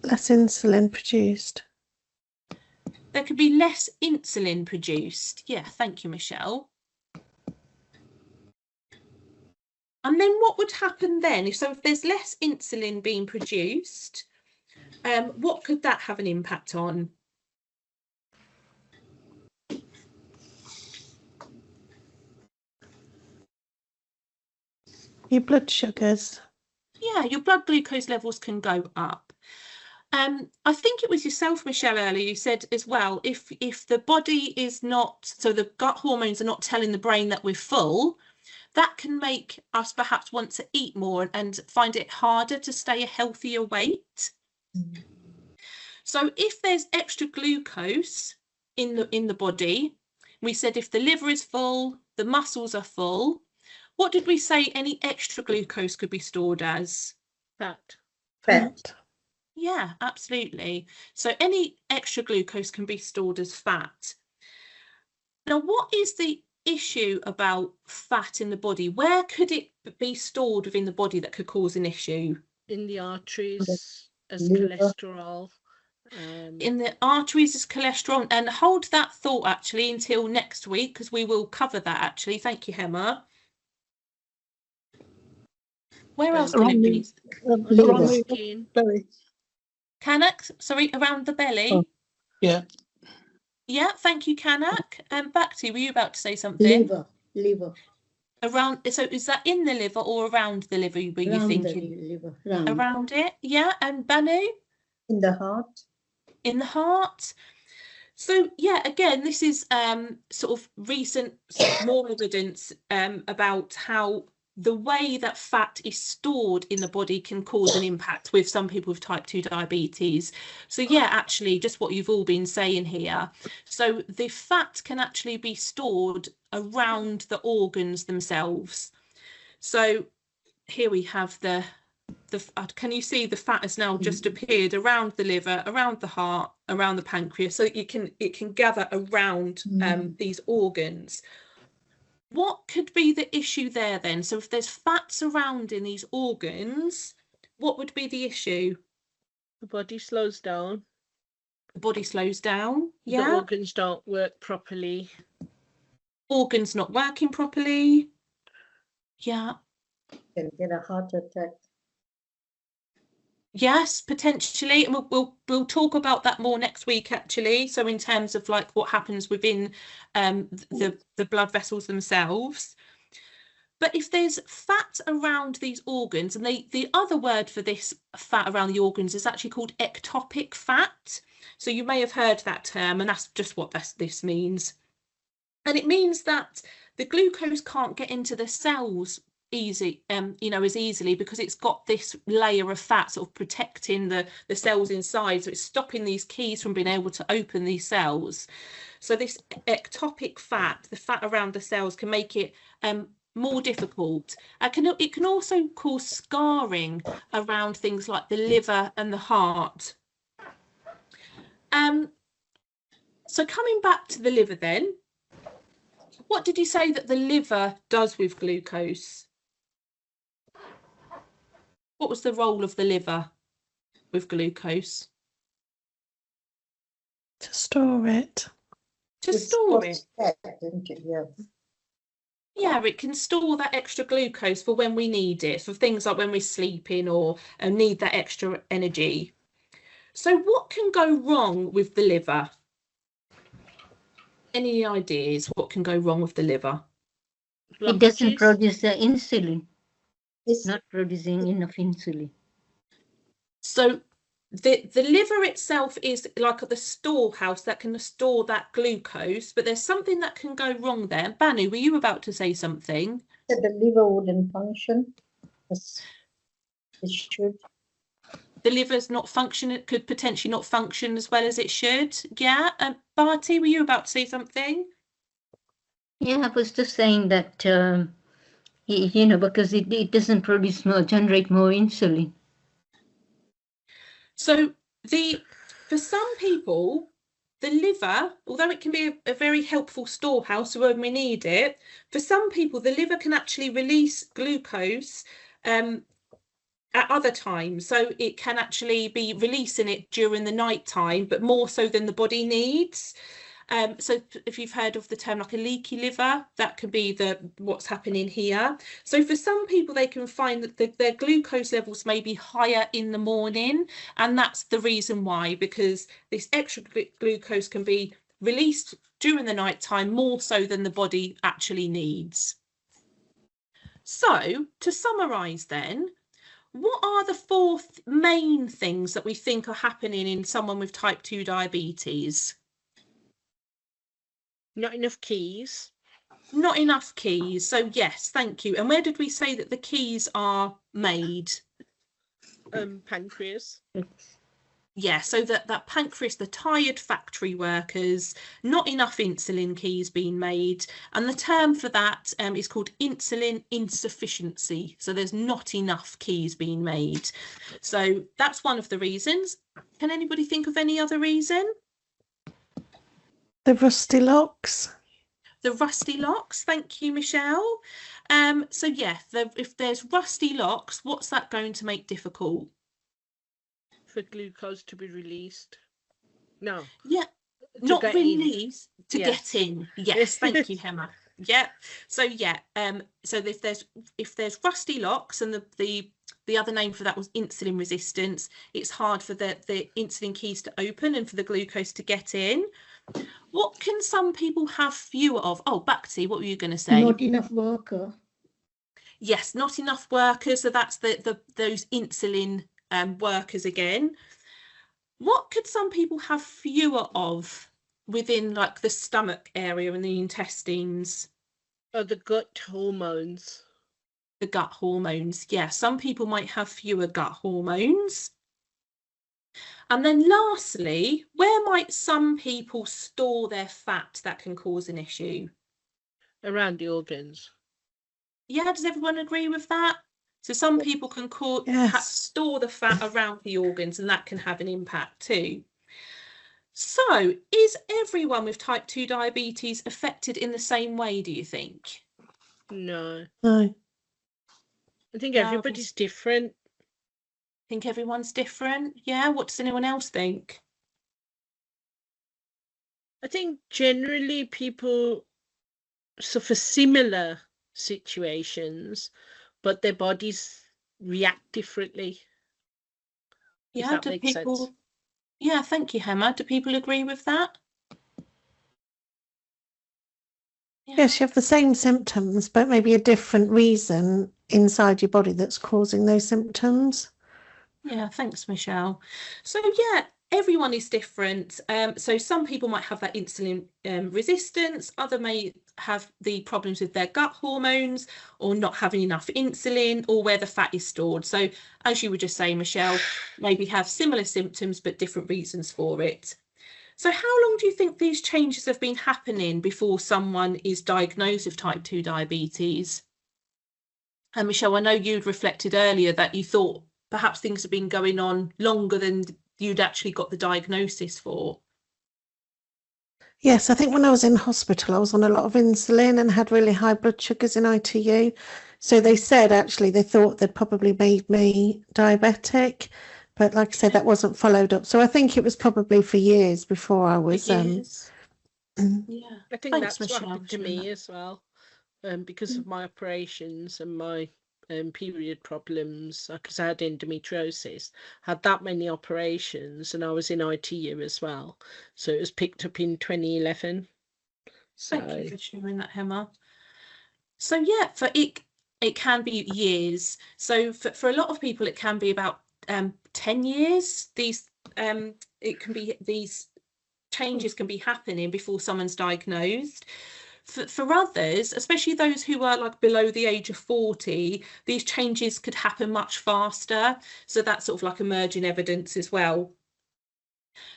insulin produced. There could be less insulin produced. Yeah, thank you, Michelle. And then what would happen then? If there's less insulin being produced, what could that have an impact on? Your blood sugars. Yeah, your blood glucose levels can go up. I think it was yourself, Michelle, earlier, you said as well, if the body is not, so the gut hormones are not telling the brain that we're full, that can make us perhaps want to eat more and find it harder to stay a healthier weight. So if there's extra glucose in the body, we said if the liver is full, the muscles are full, what did we say any extra glucose could be stored as? Fat. Fat. Yeah, absolutely. So any extra glucose can be stored as fat. Now, what is the issue about fat in the body? Where could it be stored within the body that could cause an issue? In the arteries as liver. cholesterol. In the arteries as cholesterol. And hold that thought actually until next week, because we will cover that actually. Thank you, Hema. Where else can it be? Around the Liver. skin. Kanak, sorry, around the belly. Oh. Yeah. Yeah, thank you, Kanak. Back to you. Were you about to say something? Liver. Around, so is that in the liver or around the liver were you Around thinking? the liver. Around it, yeah. And Banu? In the heart. In the heart. So yeah, again, this is sort of recent more evidence about how the way that fat is stored in the body can cause an impact with some people with type 2 diabetes. So yeah, actually just what you've all been saying here. So the fat can actually be stored around the organs themselves. So here we have the can you see the fat has now just appeared around the liver, around the heart, around the pancreas, so it can gather around these organs. What could be the issue there then? So if there's fat surrounding these organs, what would be the issue? The body slows down. The body slows down. The Yeah. organs don't work properly. Organs not working properly. Yeah. Can get a heart attack. Yes, potentially, and we'll talk about that more next week actually. So in terms of like what happens within the blood vessels themselves. But if there's fat around these organs, and the other word for this fat around the organs is actually called ectopic fat. So you may have heard that term, and that's just what this means. And it means that the glucose can't get into the cells as easily because it's got this layer of fat sort of protecting the cells inside, so it's stopping these keys from being able to open these cells. So this ectopic fat, the fat around the cells, can make it more difficult. It can also cause scarring around things like the liver and the heart. So coming back to the liver then, what did you say that the liver does with glucose? What was the role of the liver with glucose? To store it. To It's store it. fat, isn't it? Yeah. Yeah, it can store that extra glucose for when we need it, for things like when we're sleeping or need that extra energy. So what can go wrong with the liver? Any ideas what can go wrong with the liver? It doesn't Blockages. produce the insulin, It's not producing enough insulin. So the liver itself is like the storehouse that can store that glucose, but there's something that can go wrong there. Banu, were you about to say something? that the liver wouldn't function as it should. The liver's not functioning, could potentially not function as well as it should. Yeah. Barty, were you about to say something? Yeah, I was just saying that, because it doesn't generate more insulin. So for some people, the liver, although it can be a very helpful storehouse when we need it, for some people, the liver can actually release glucose at other times. So it can actually be releasing it during the night time, but more so than the body needs. So if you've heard of the term like a leaky liver, that could be what's happening here. So for some people, they can find that their glucose levels may be higher in the morning, and that's the reason why, because this extra glucose can be released during the night time more so than the body actually needs. So to summarize then, what are the 4 main things that we think are happening in someone with type 2 diabetes? Not enough keys. Not enough keys. So yes, thank you. And where did we say that the keys are made? Pancreas. Yeah, so that pancreas, the tired factory workers, not enough insulin keys being made. And the term for that is called insulin insufficiency. So there's not enough keys being made. So that's one of the reasons. Can anybody think of any other reason? The rusty locks. The rusty locks, thank you, Michelle. So yeah, if there's rusty locks, what's that going to make difficult? For glucose to be released. No. Yeah, not released, to Yes. get in. Yes, thank you, Emma. Yeah. So yeah, so if there's rusty locks, and the other name for that was insulin resistance, it's hard for the insulin keys to open and for the glucose to get in. What can some people have fewer of? Oh, Bhakti, what were you going to say? Not enough worker. Yes, not enough workers. So that's those insulin workers again. What could some people have fewer of within like the stomach area and the intestines? Oh, the gut hormones. The gut hormones. Yeah, some people might have fewer gut hormones. And then lastly, where might some people store their fat that can cause an issue? Around the organs. Yeah, does everyone agree with that? So some people can store the fat around the organs, and that can have an impact too. So is everyone with type 2 diabetes affected in the same way, do you think? No. No. I think everybody's different. Think everyone's different? Yeah, what does anyone else think? I think generally people suffer similar situations, but their bodies react differently. Yeah, if that makes sense. Yeah, thank you, Emma. Do people agree with that? Yeah. Yes, you have the same symptoms, but maybe a different reason inside your body that's causing those symptoms. Yeah, thanks, Michelle. So yeah, everyone is different. So some people might have that insulin resistance, other may have the problems with their gut hormones or not having enough insulin or where the fat is stored. So as you were just saying, Michelle, maybe have similar symptoms but different reasons for it. So how long do you think these changes have been happening before someone is diagnosed with type 2 diabetes? And Michelle, I know you'd reflected earlier that you thought perhaps things have been going on longer than you'd actually got the diagnosis for. Yes, I think when I was in hospital, I was on a lot of insulin and had really high blood sugars in ITU. So they said actually they thought they'd probably made me diabetic, but like I said, that wasn't followed up. So I think it was probably for years before I was. Yeah, I think thanks, that's Michelle, what happened to me as well, because of my operations and my period problems, because I had endometriosis, had that many operations, and I was in ITU as well. So it was picked up in 2011. So Thank you for sharing that, Emma. So yeah, for it can be years. So for a lot of people, it can be about 10 years. These changes can be happening before someone's diagnosed. For others, especially those who are like below the age of 40, these changes could happen much faster. So that's sort of like emerging evidence as well.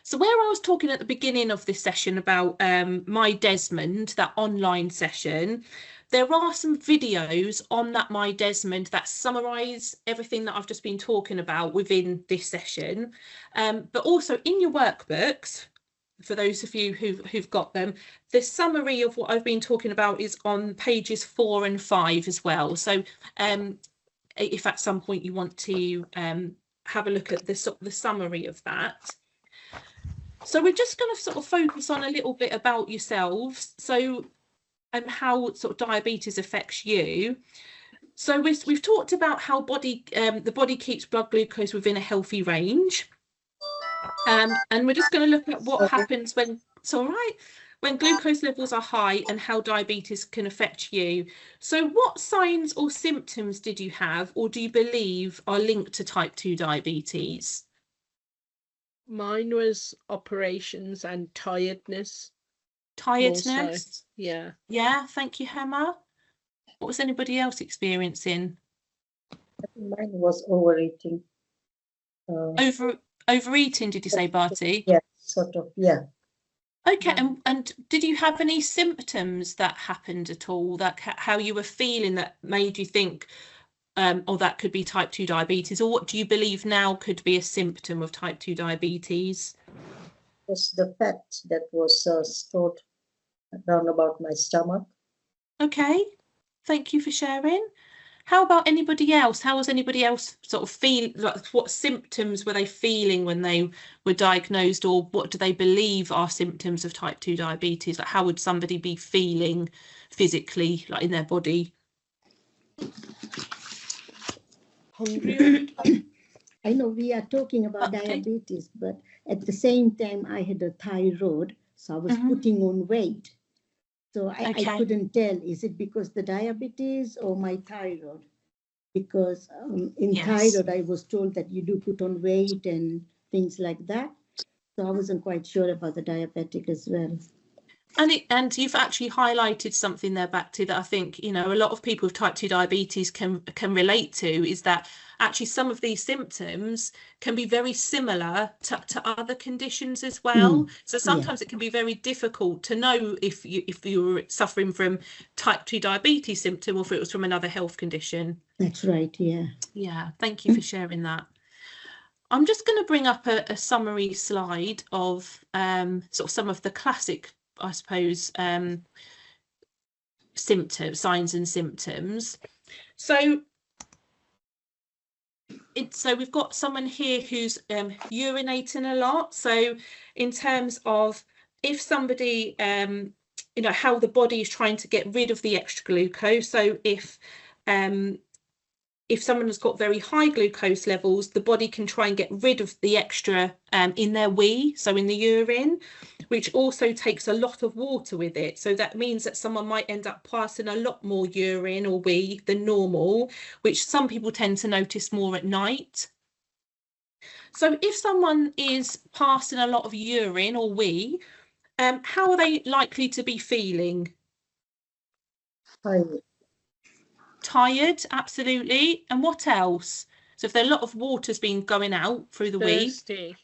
So where I was talking at the beginning of this session about My Desmond, that online session, there are some videos on that My Desmond that summarise everything that I've just been talking about within this session. But also in your workbooks, for those of you who've got them, the summary of what I've been talking about is on pages 4 and 5 as well. So if at some point you want to have a look at the summary of that. So we're just going to sort of focus on a little bit about yourselves. So how sort of diabetes affects you. So we've talked about how the body keeps blood glucose within a healthy range. And we're just going to look at what happens when it's all right, when glucose levels are high and how diabetes can affect you. So what signs or symptoms did you have or do you believe are linked to type 2 diabetes? Mine was operations and tiredness. Tiredness? Yeah. Yeah, thank you, Hema. What was anybody else experiencing? Mine was overeating. Overeating, did you say, Bharti? Yeah, sort of, yeah. Okay, and did you have any symptoms that happened at all, that how you were feeling that made you think, oh, that could be type 2 diabetes, or what do you believe now could be a symptom of type 2 diabetes? It was the fat that was stored around about my stomach. Okay, thank you for sharing. How about anybody else? How was anybody else sort of feel, like what symptoms were they feeling when they were diagnosed, or what do they believe are symptoms of type 2 diabetes? Like how would somebody be feeling physically, like in their body? Hungry all the time. I know we are talking about diabetes, but at the same time, I had a thyroid, so I was putting on weight. So I couldn't tell, is it because the diabetes or my thyroid? Because in thyroid, I was told that you do put on weight and things like that. So I wasn't quite sure about the diabetic as well. And you've actually highlighted something there, Bhakti, that I think, you know, a lot of people with type 2 diabetes can relate to, is that actually some of these symptoms can be very similar to other conditions as well. So sometimes it can be very difficult to know if you were suffering from type 2 diabetes symptom or if it was from another health condition. That's right, yeah. Yeah, thank you for sharing that. I'm just going to bring up a summary slide of sort of some of the classic, I suppose, symptoms, signs and symptoms. So we've got someone here who's urinating a lot. So in terms of if somebody, you know, how the body is trying to get rid of the extra glucose. So if someone has got very high glucose levels, the body can try and get rid of the extra in their wee, so in the urine, which also takes a lot of water with it. So that means that someone might end up passing a lot more urine or wee than normal, which some people tend to notice more at night. So if someone is passing a lot of urine or wee, how are they likely to be feeling? Tired, absolutely. And what else? So if there are a lot of water's been going out through the wee. Thirsty.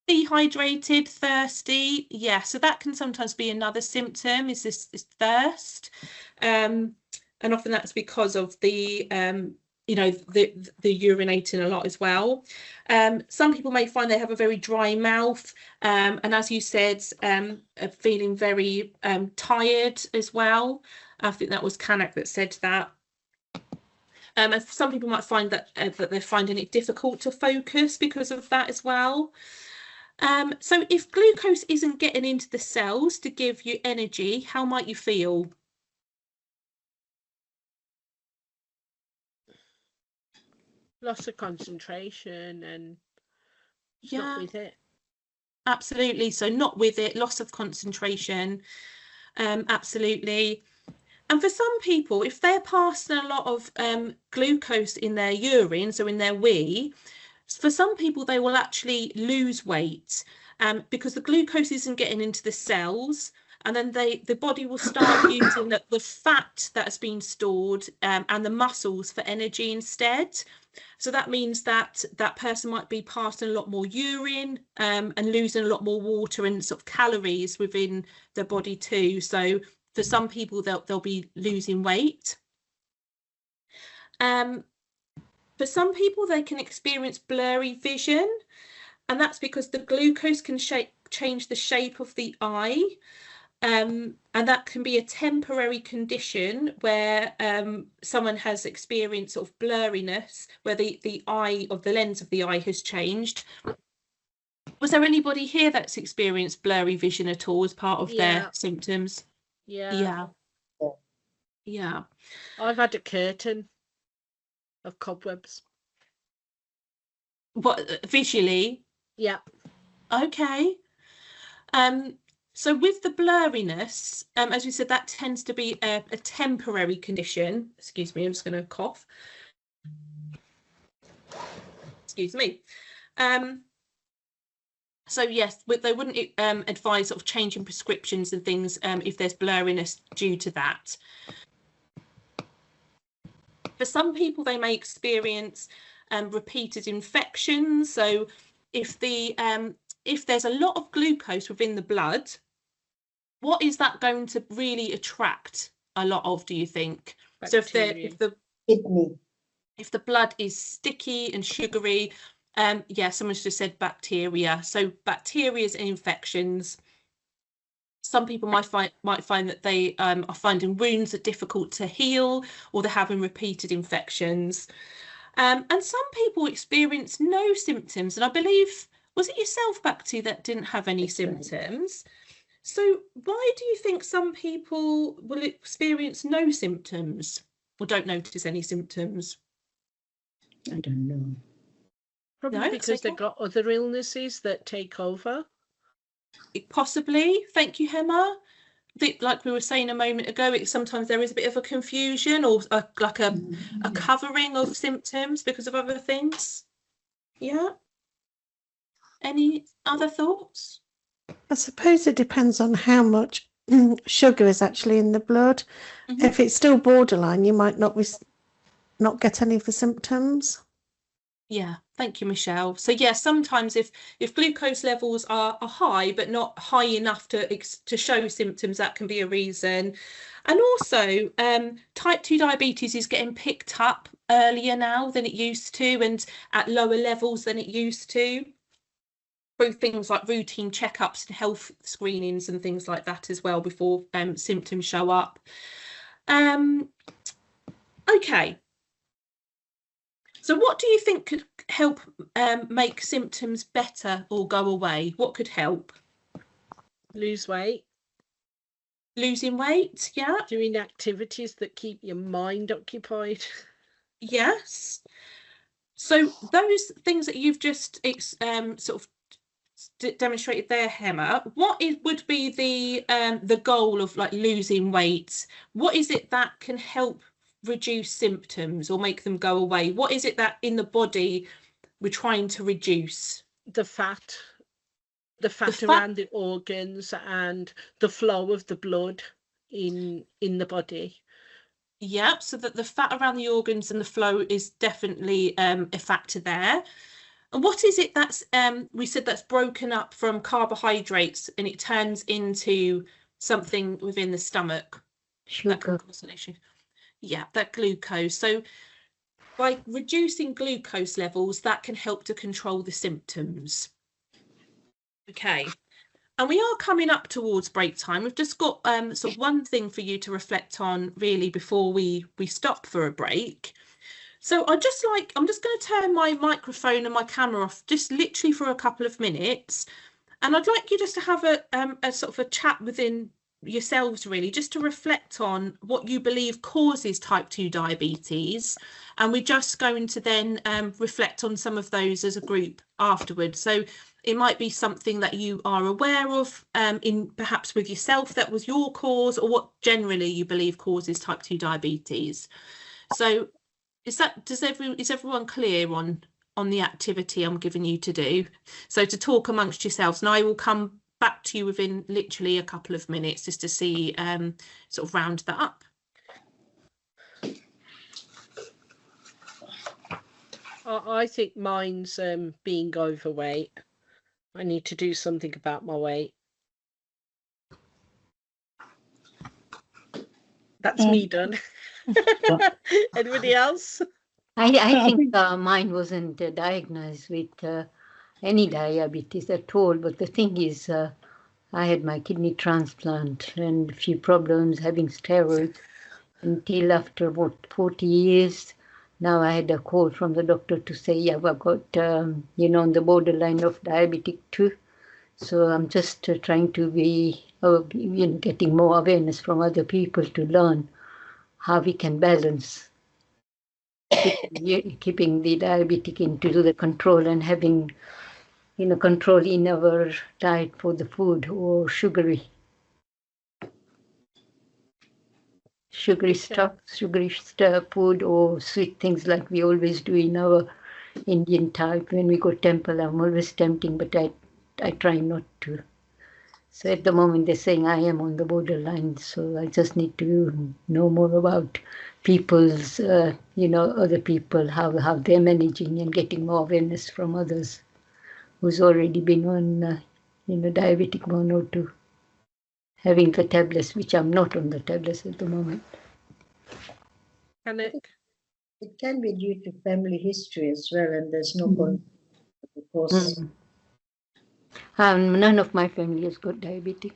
Dehydrated, thirsty. Yeah, so that can sometimes be another symptom, is thirst. And often that's because of the you know, the urinating a lot as well. Some people may find they have a very dry mouth, and as you said, feeling very tired as well. I think that was Kanak that said that. And some people might find that that they're finding it difficult to focus because of that as well. So if glucose isn't getting into the cells to give you energy, how might you feel? Loss of concentration and not with it. Absolutely. So not with it, loss of concentration. Absolutely. And for some people, if they're passing a lot of glucose in their urine, so in their wee, for some people, they will actually lose weight because the glucose isn't getting into the cells. And then the body will start using the fat that has been stored and the muscles for energy instead. So that means that that person might be passing a lot more urine and losing a lot more water and sort of calories within their body too. So for some people, they'll be losing weight. For some people, they can experience blurry vision, and that's because the glucose can change the shape of the eye. And that can be a temporary condition where someone has experienced sort of blurriness, where the eye of the lens of the eye has changed. Was there anybody here that's experienced blurry vision at all as part of their symptoms? Yeah. I've had a curtain of cobwebs. What, visually? Yeah. Okay. So with the blurriness, as we said, that tends to be a temporary condition. Excuse me, I'm just going to cough. Excuse me. So yes, they wouldn't advise sort of changing prescriptions and things if there's blurriness due to that. For some people, they may experience repeated infections. So if there's a lot of glucose within the blood, what is that going to really attract a lot of, do you think? Bacteria. So if the blood is sticky and sugary, yeah, someone's just said bacteria. So bacteria and infections. Some people might find that they are finding wounds are difficult to heal, or they're having repeated infections. And some people experience no symptoms. And I believe, was it yourself, Bhakti, that didn't have any symptoms? So why do you think some people will experience no symptoms or don't notice any symptoms? I don't know. Probably because they've got other illnesses that take over. Possibly. Thank you, Hema. Like we were saying a moment ago, sometimes there is a bit of a confusion or a covering of symptoms because of other things. Yeah. Any other thoughts? I suppose it depends on how much sugar is actually in the blood. If it's still borderline, you might not get any of the symptoms. Yeah, thank you, Michelle. So yeah, sometimes if glucose levels are high but not high enough to show symptoms, that can be a reason. And also type 2 diabetes is getting picked up earlier now than it used to, and at lower levels than it used to, through things like routine checkups and health screenings and things like that as well before symptoms show up. Okay. So what do you think could help make symptoms better or go away? What could help? Lose weight. Losing weight, yeah. Doing activities that keep your mind occupied. Yes. So those things that you've just sort of demonstrated there, Hema, what would be the goal of like losing weight? What is it that can help reduce symptoms or make them go away? What is it that in the body we're trying to reduce? The fat around the organs and the flow of the blood in the body. Yeah, so that the fat around the organs and the flow is definitely a factor there. And what is it that's we said that's broken up from carbohydrates and it turns into something within the stomach? Sugar. Yeah, that glucose. So by reducing glucose levels, that can help to control the symptoms. Okay. And we are coming up towards break time. We've just got sort of one thing for you to reflect on really before we stop for a break. So I'm just going to turn my microphone and my camera off just literally for a couple of minutes. And I'd like you just to have a sort of a chat within yourselves really, just to reflect on what you believe causes type 2 diabetes, and we're just going to then reflect on some of those as a group afterwards. So it might be something that you are aware of in perhaps with yourself that was your cause, or what generally you believe causes type 2 diabetes. So is everyone clear on the activity I'm giving you to do? So to talk amongst yourselves, and I will come back to you within literally a couple of minutes just to see sort of round that up. I think mine's being overweight. I need to do something about my weight. That's me done. Anybody else? I think mine wasn't diagnosed with any diabetes at all. But the thing is, I had my kidney transplant and a few problems having steroids until after about 40 years. Now I had a call from the doctor to say, yeah, I've got, on the borderline of diabetic too. So I'm just trying to be, getting more awareness from other people to learn how we can balance keeping the diabetic into the control and having, control in our diet for the food or sugary stuff, food or sweet things like we always do in our Indian type. When we go temple, I'm always tempting, but I try not to. So at the moment they're saying I am on the borderline, so I just need to know more about people's, other people, how they're managing and getting more awareness from others who's already been on, diabetic 1 or 2, having the tablets, which I'm not on the tablets at the moment. It can be due to family history as well, and there's no control, because none of my family has got diabetic.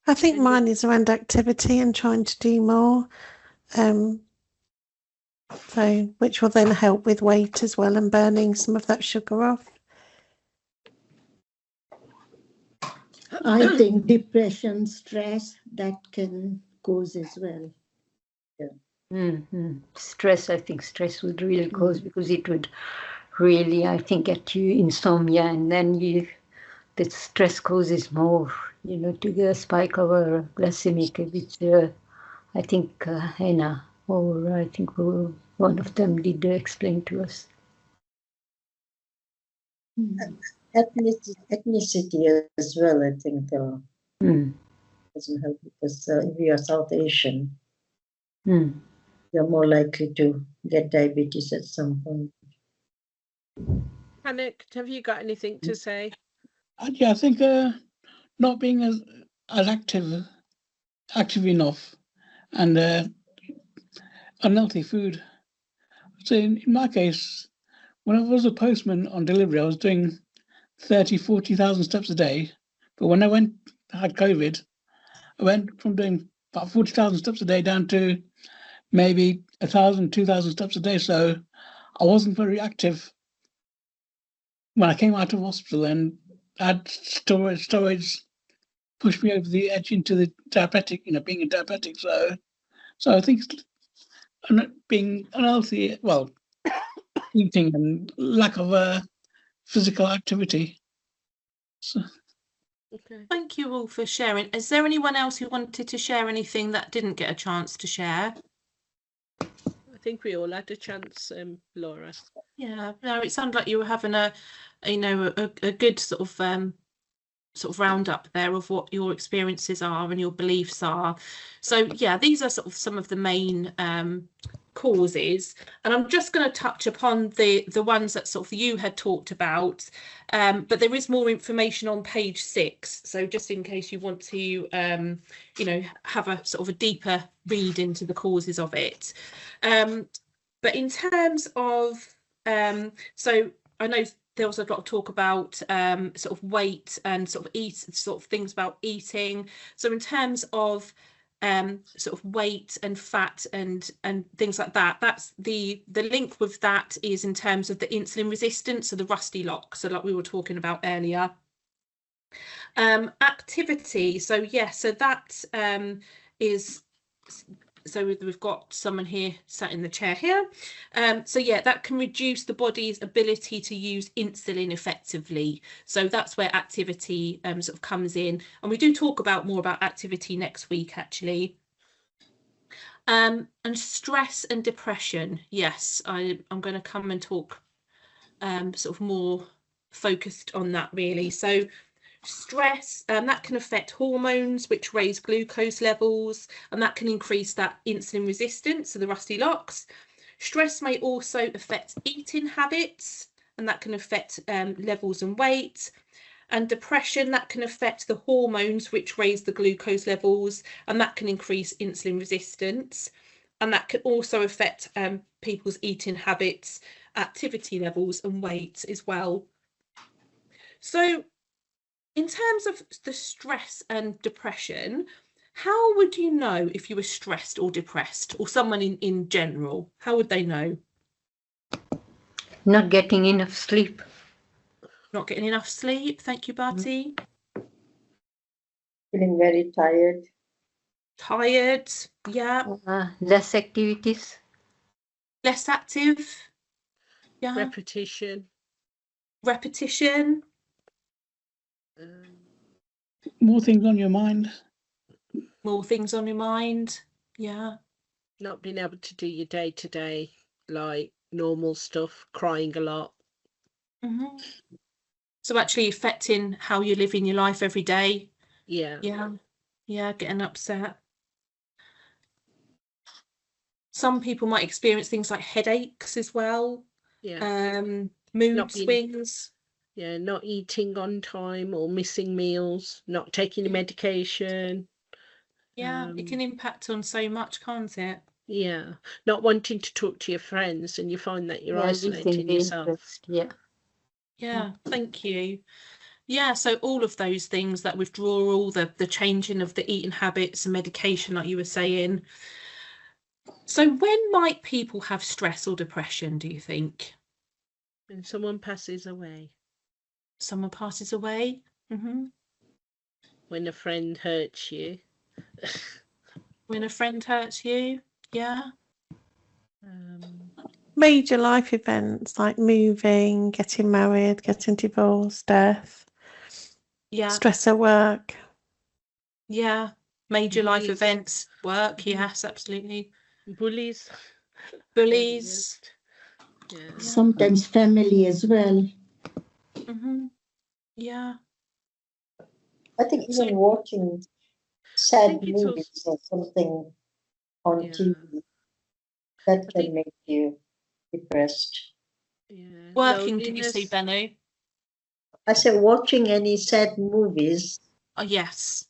I think mine is around activity and trying to do more, so which will then help with weight as well and burning some of that sugar off. I think depression, stress, that can cause as well. Stress, I think stress would really cause, because it would really, I think, get you insomnia, and then the stress causes more, to the spike our glycemic, which I think Hannah, or I think one of them did explain to us. ethnicity as well, I think, doesn't help, because if you are South Asian, you're more likely to get diabetes at some point. Panic, have you got anything to say? Yeah, I think not being as active enough, and unhealthy food. So in my case, when I was a postman on delivery, I was doing 40,000 steps a day. But when I had COVID, I went from doing about 40,000 steps a day down to maybe 1,000, 2,000 steps a day. So I wasn't very active when I came out of hospital, and had steroids pushed me over the edge into the diabetic, being a diabetic. So I think being unhealthy, eating and lack of physical activity. So. Okay. Thank you all for sharing. Is there anyone else who wanted to share anything that didn't get a chance to share? I think we all had a chance, Laura. Yeah, no, it sounded like you were having a good sort of roundup there of what your experiences are and your beliefs are. So yeah, these are sort of some of the main causes, and I'm just going to touch upon the ones that sort of you had talked about, but there is more information on page 6, so just in case you want to have a sort of a deeper read into the causes of it, but in terms of so I know there was a lot of talk about sort of weight and sort of things about eating. So in terms of sort of weight and fat and things like that, that's the link with that is in terms of the insulin resistance, so the rusty lock, so like we were talking about earlier. Activity, so yes, so that is, so we've got someone here sat in the chair here. So yeah, that can reduce the body's ability to use insulin effectively. So that's where activity sort of comes in. And we do talk about more about activity next week, actually. And stress and depression. Yes, I'm going to come and talk sort of more focused on that, really. So stress, that can affect hormones, which raise glucose levels, and that can increase that insulin resistance, so the rusty locks. Stress may also affect eating habits, and that can affect levels and weight. And depression, that can affect the hormones, which raise the glucose levels, and that can increase insulin resistance. And that can also affect people's eating habits, activity levels, and weight as well. So In terms of the stress and depression, how would you know if you were stressed or depressed, or someone in general? How would they know? Not getting enough sleep. Not getting enough sleep. Thank you, Bharti. Feeling very tired. Tired. Yeah. Less activities. Less active. Yeah. Repetition. Repetition. More things on your mind. More things on your mind. Yeah. Not being able to do your day-to-day, like normal stuff, crying a lot. Mm-hmm. So actually affecting how you're living your life every day. Yeah. Yeah. Yeah, getting upset. Some people might experience things like headaches as well. Yeah. Mood swings. Yeah, not eating on time or missing meals, not taking your medication. Yeah, it can impact on so much, can't it? Yeah, not wanting to talk to your friends, and you find that you're isolating yourself. Yeah. Yeah, thank you. Yeah, so all of those things, that withdrawal, the changing of the eating habits and medication, like you were saying. So when might people have stress or depression, do you think? When someone passes away. Someone passes away? Mm-hmm. When a friend hurts you. When a friend hurts you? Yeah. Major life events like moving, getting married, getting divorced, death. Yeah. Stress at work. Yeah. Major life events, work, yes, absolutely. Bullies. Bullies. Yeah. Sometimes family as well. Mm-hmm. Yeah. I think even watching sad it's movies or something on TV, that can make you depressed. Yeah. Working, did you say, Benno? I said watching any sad movies. Oh, yes.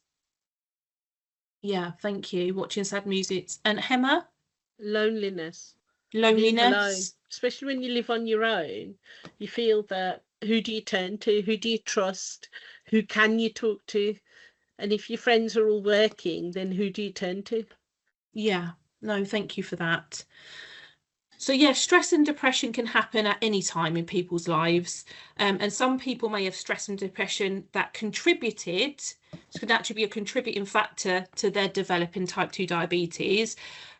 Yeah, thank you. Watching sad music. And Hema? Loneliness. Loneliness. Being alone. Especially when you live on your own, you feel that who do you turn to? Who do you trust? Who can you talk to? And if your friends are all working, then who do you turn to? Yeah, no, thank you for that. So yeah, stress and depression can happen at any time in people's lives. And some people may have stress and depression that contributed, this could actually be a contributing factor to their developing type 2 diabetes.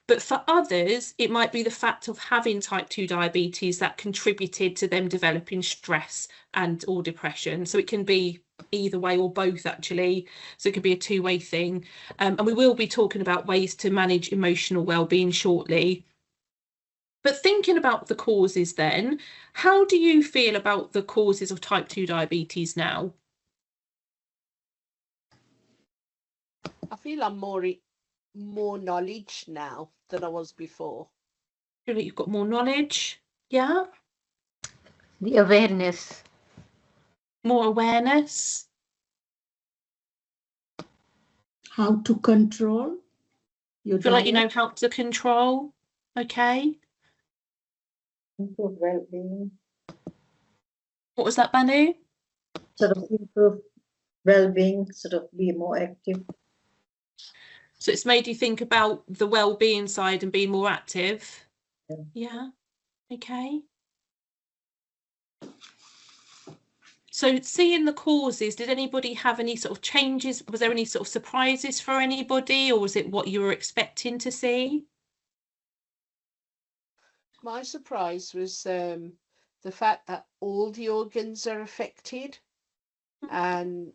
But for others, it might be the fact of having type 2 diabetes that contributed to them developing stress and or depression. So it can be either way or both, actually. So it could be a two-way thing. And we will be talking about ways to manage emotional well-being shortly. But thinking about the causes then, how do you feel about the causes of type 2 diabetes now? I feel I'm more knowledge now than I was before. Feel like you've got more knowledge? Yeah? The awareness. More awareness? How to control your Feel like you diet. know how to control? Okay. Improve well-being. What was that, Banu? Sort of improve well-being, sort of be more active. So it's made you think about the well-being side and being more active? Yeah. Okay. So seeing the causes, did anybody have any sort of changes? Was there any sort of surprises for anybody, or was it what you were expecting to see? My surprise was the fact that all the organs are affected, and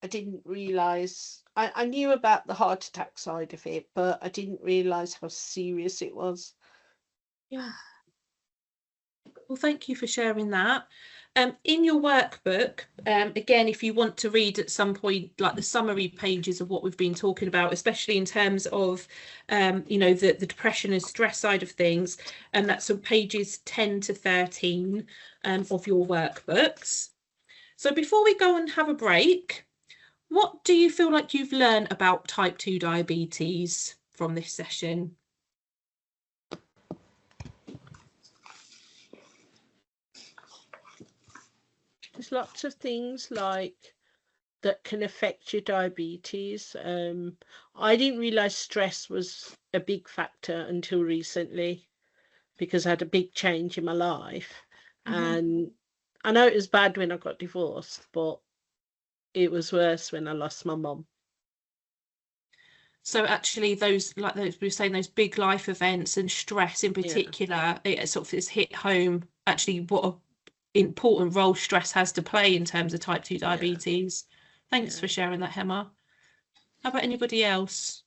I didn't realise, I knew about the heart attack side of it, but I didn't realise how serious it was. Yeah. Well, thank you for sharing that. In your workbook, again, if you want to read at some point, like the summary pages of what we've been talking about, especially in terms of, you know, the depression and stress side of things, and that's on pages 10 to 13 of your workbooks. So before we go and have a break, what do you feel like you've learned about type 2 diabetes from this session? There's lots of things like that can affect your diabetes. I didn't realise stress was a big factor until recently, because I had a big change in my life. And I know it was bad when I got divorced, but it was worse when I lost my mum. So actually those, like those, we were saying, those big life events and stress in particular, it sort of has hit home actually what an important role stress has to play in terms of type 2 diabetes. Thanks for sharing that, Hema. How about anybody else?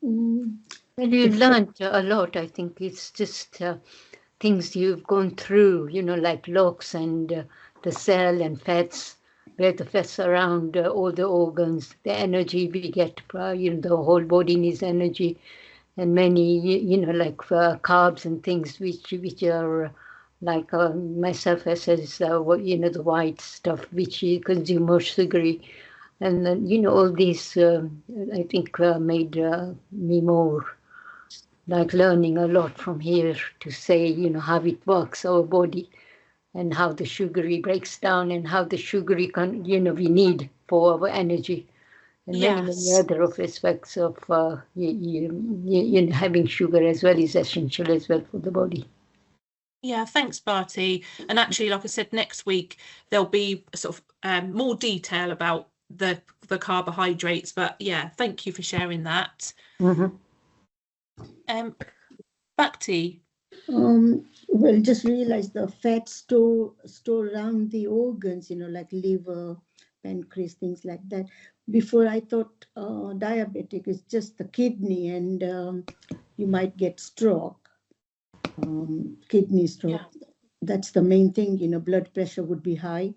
Well, you learned a lot. I think it's just things you've gone through, you know, like LOX and the cell and fats, where the fats around all the organs, the energy we get, you know, the whole body needs energy, and many, you know, like carbs and things which are like myself, I says, you know, the white stuff which you consume more sugary. And then, you know, all these, I think, made me more like learning a lot from here to say, you know, how it works, our body, and how the sugary breaks down and how the sugary, you know, we need for our energy. And many other of aspects of you know, having sugar as well is essential as well for the body. Yeah, thanks, Barty. And actually, like I said, next week there'll be sort of more detail about the carbohydrates. But yeah, thank you for sharing that. Back to you. Well, just realize the fat store around the organs, you know, like liver, pancreas, things like that. Before I thought diabetic is just the kidney, and you might get stroke, kidney stroke. Yeah. That's the main thing, you know, blood pressure would be high.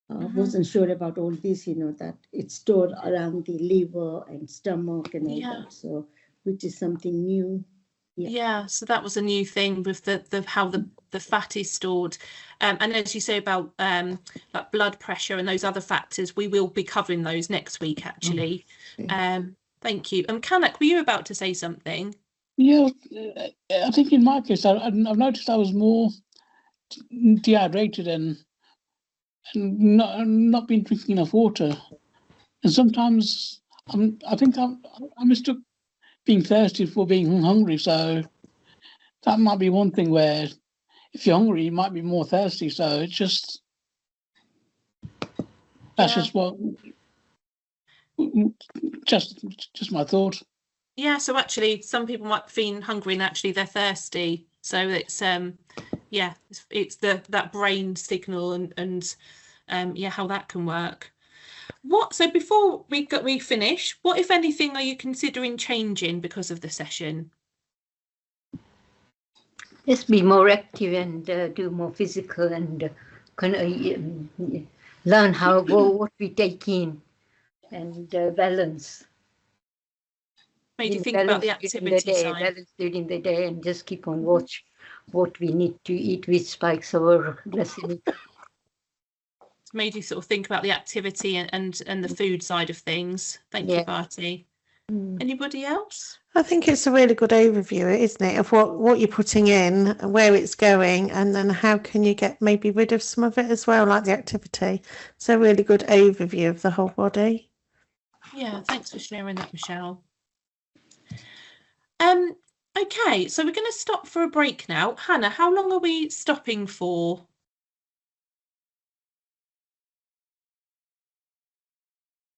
Wasn't sure about all this, you know, that it's stored around the liver and stomach and all that. So, which is something new. Yeah, so that was a new thing with the how the fat is stored, and as you say about like blood pressure and those other factors, we will be covering those next week actually. Thank you. Kanak, were you about to say something? Yeah, I think in my case, I've noticed I was more dehydrated and not been drinking enough water, and sometimes I think I mistook being thirsty for being hungry. So that might be one thing where if you're hungry, you might be more thirsty. So it's just just what just my thought. Yeah, so actually some people might be feeling hungry and actually they're thirsty. So it's yeah, it's that brain signal and yeah, how that can work. So before we finish, what if anything are you considering changing because of the session? Just be more active and do more physical and learn how what we take in and balance. Made you think about the activity side. Balance during the day and just keep on watch what we need to eat, which spikes our glycemic. It's made you sort of think about the activity and the food side of things. Thank you, Barty. Anybody else? I think it's a really good overview, isn't it, of what you're putting in, where it's going, and then how can you get maybe rid of some of it as well, like the activity. It's a really good overview of the whole body. Yeah, thanks for sharing that, Michelle. Okay, so we're going to stop for a break now. Hannah, how long are we stopping for?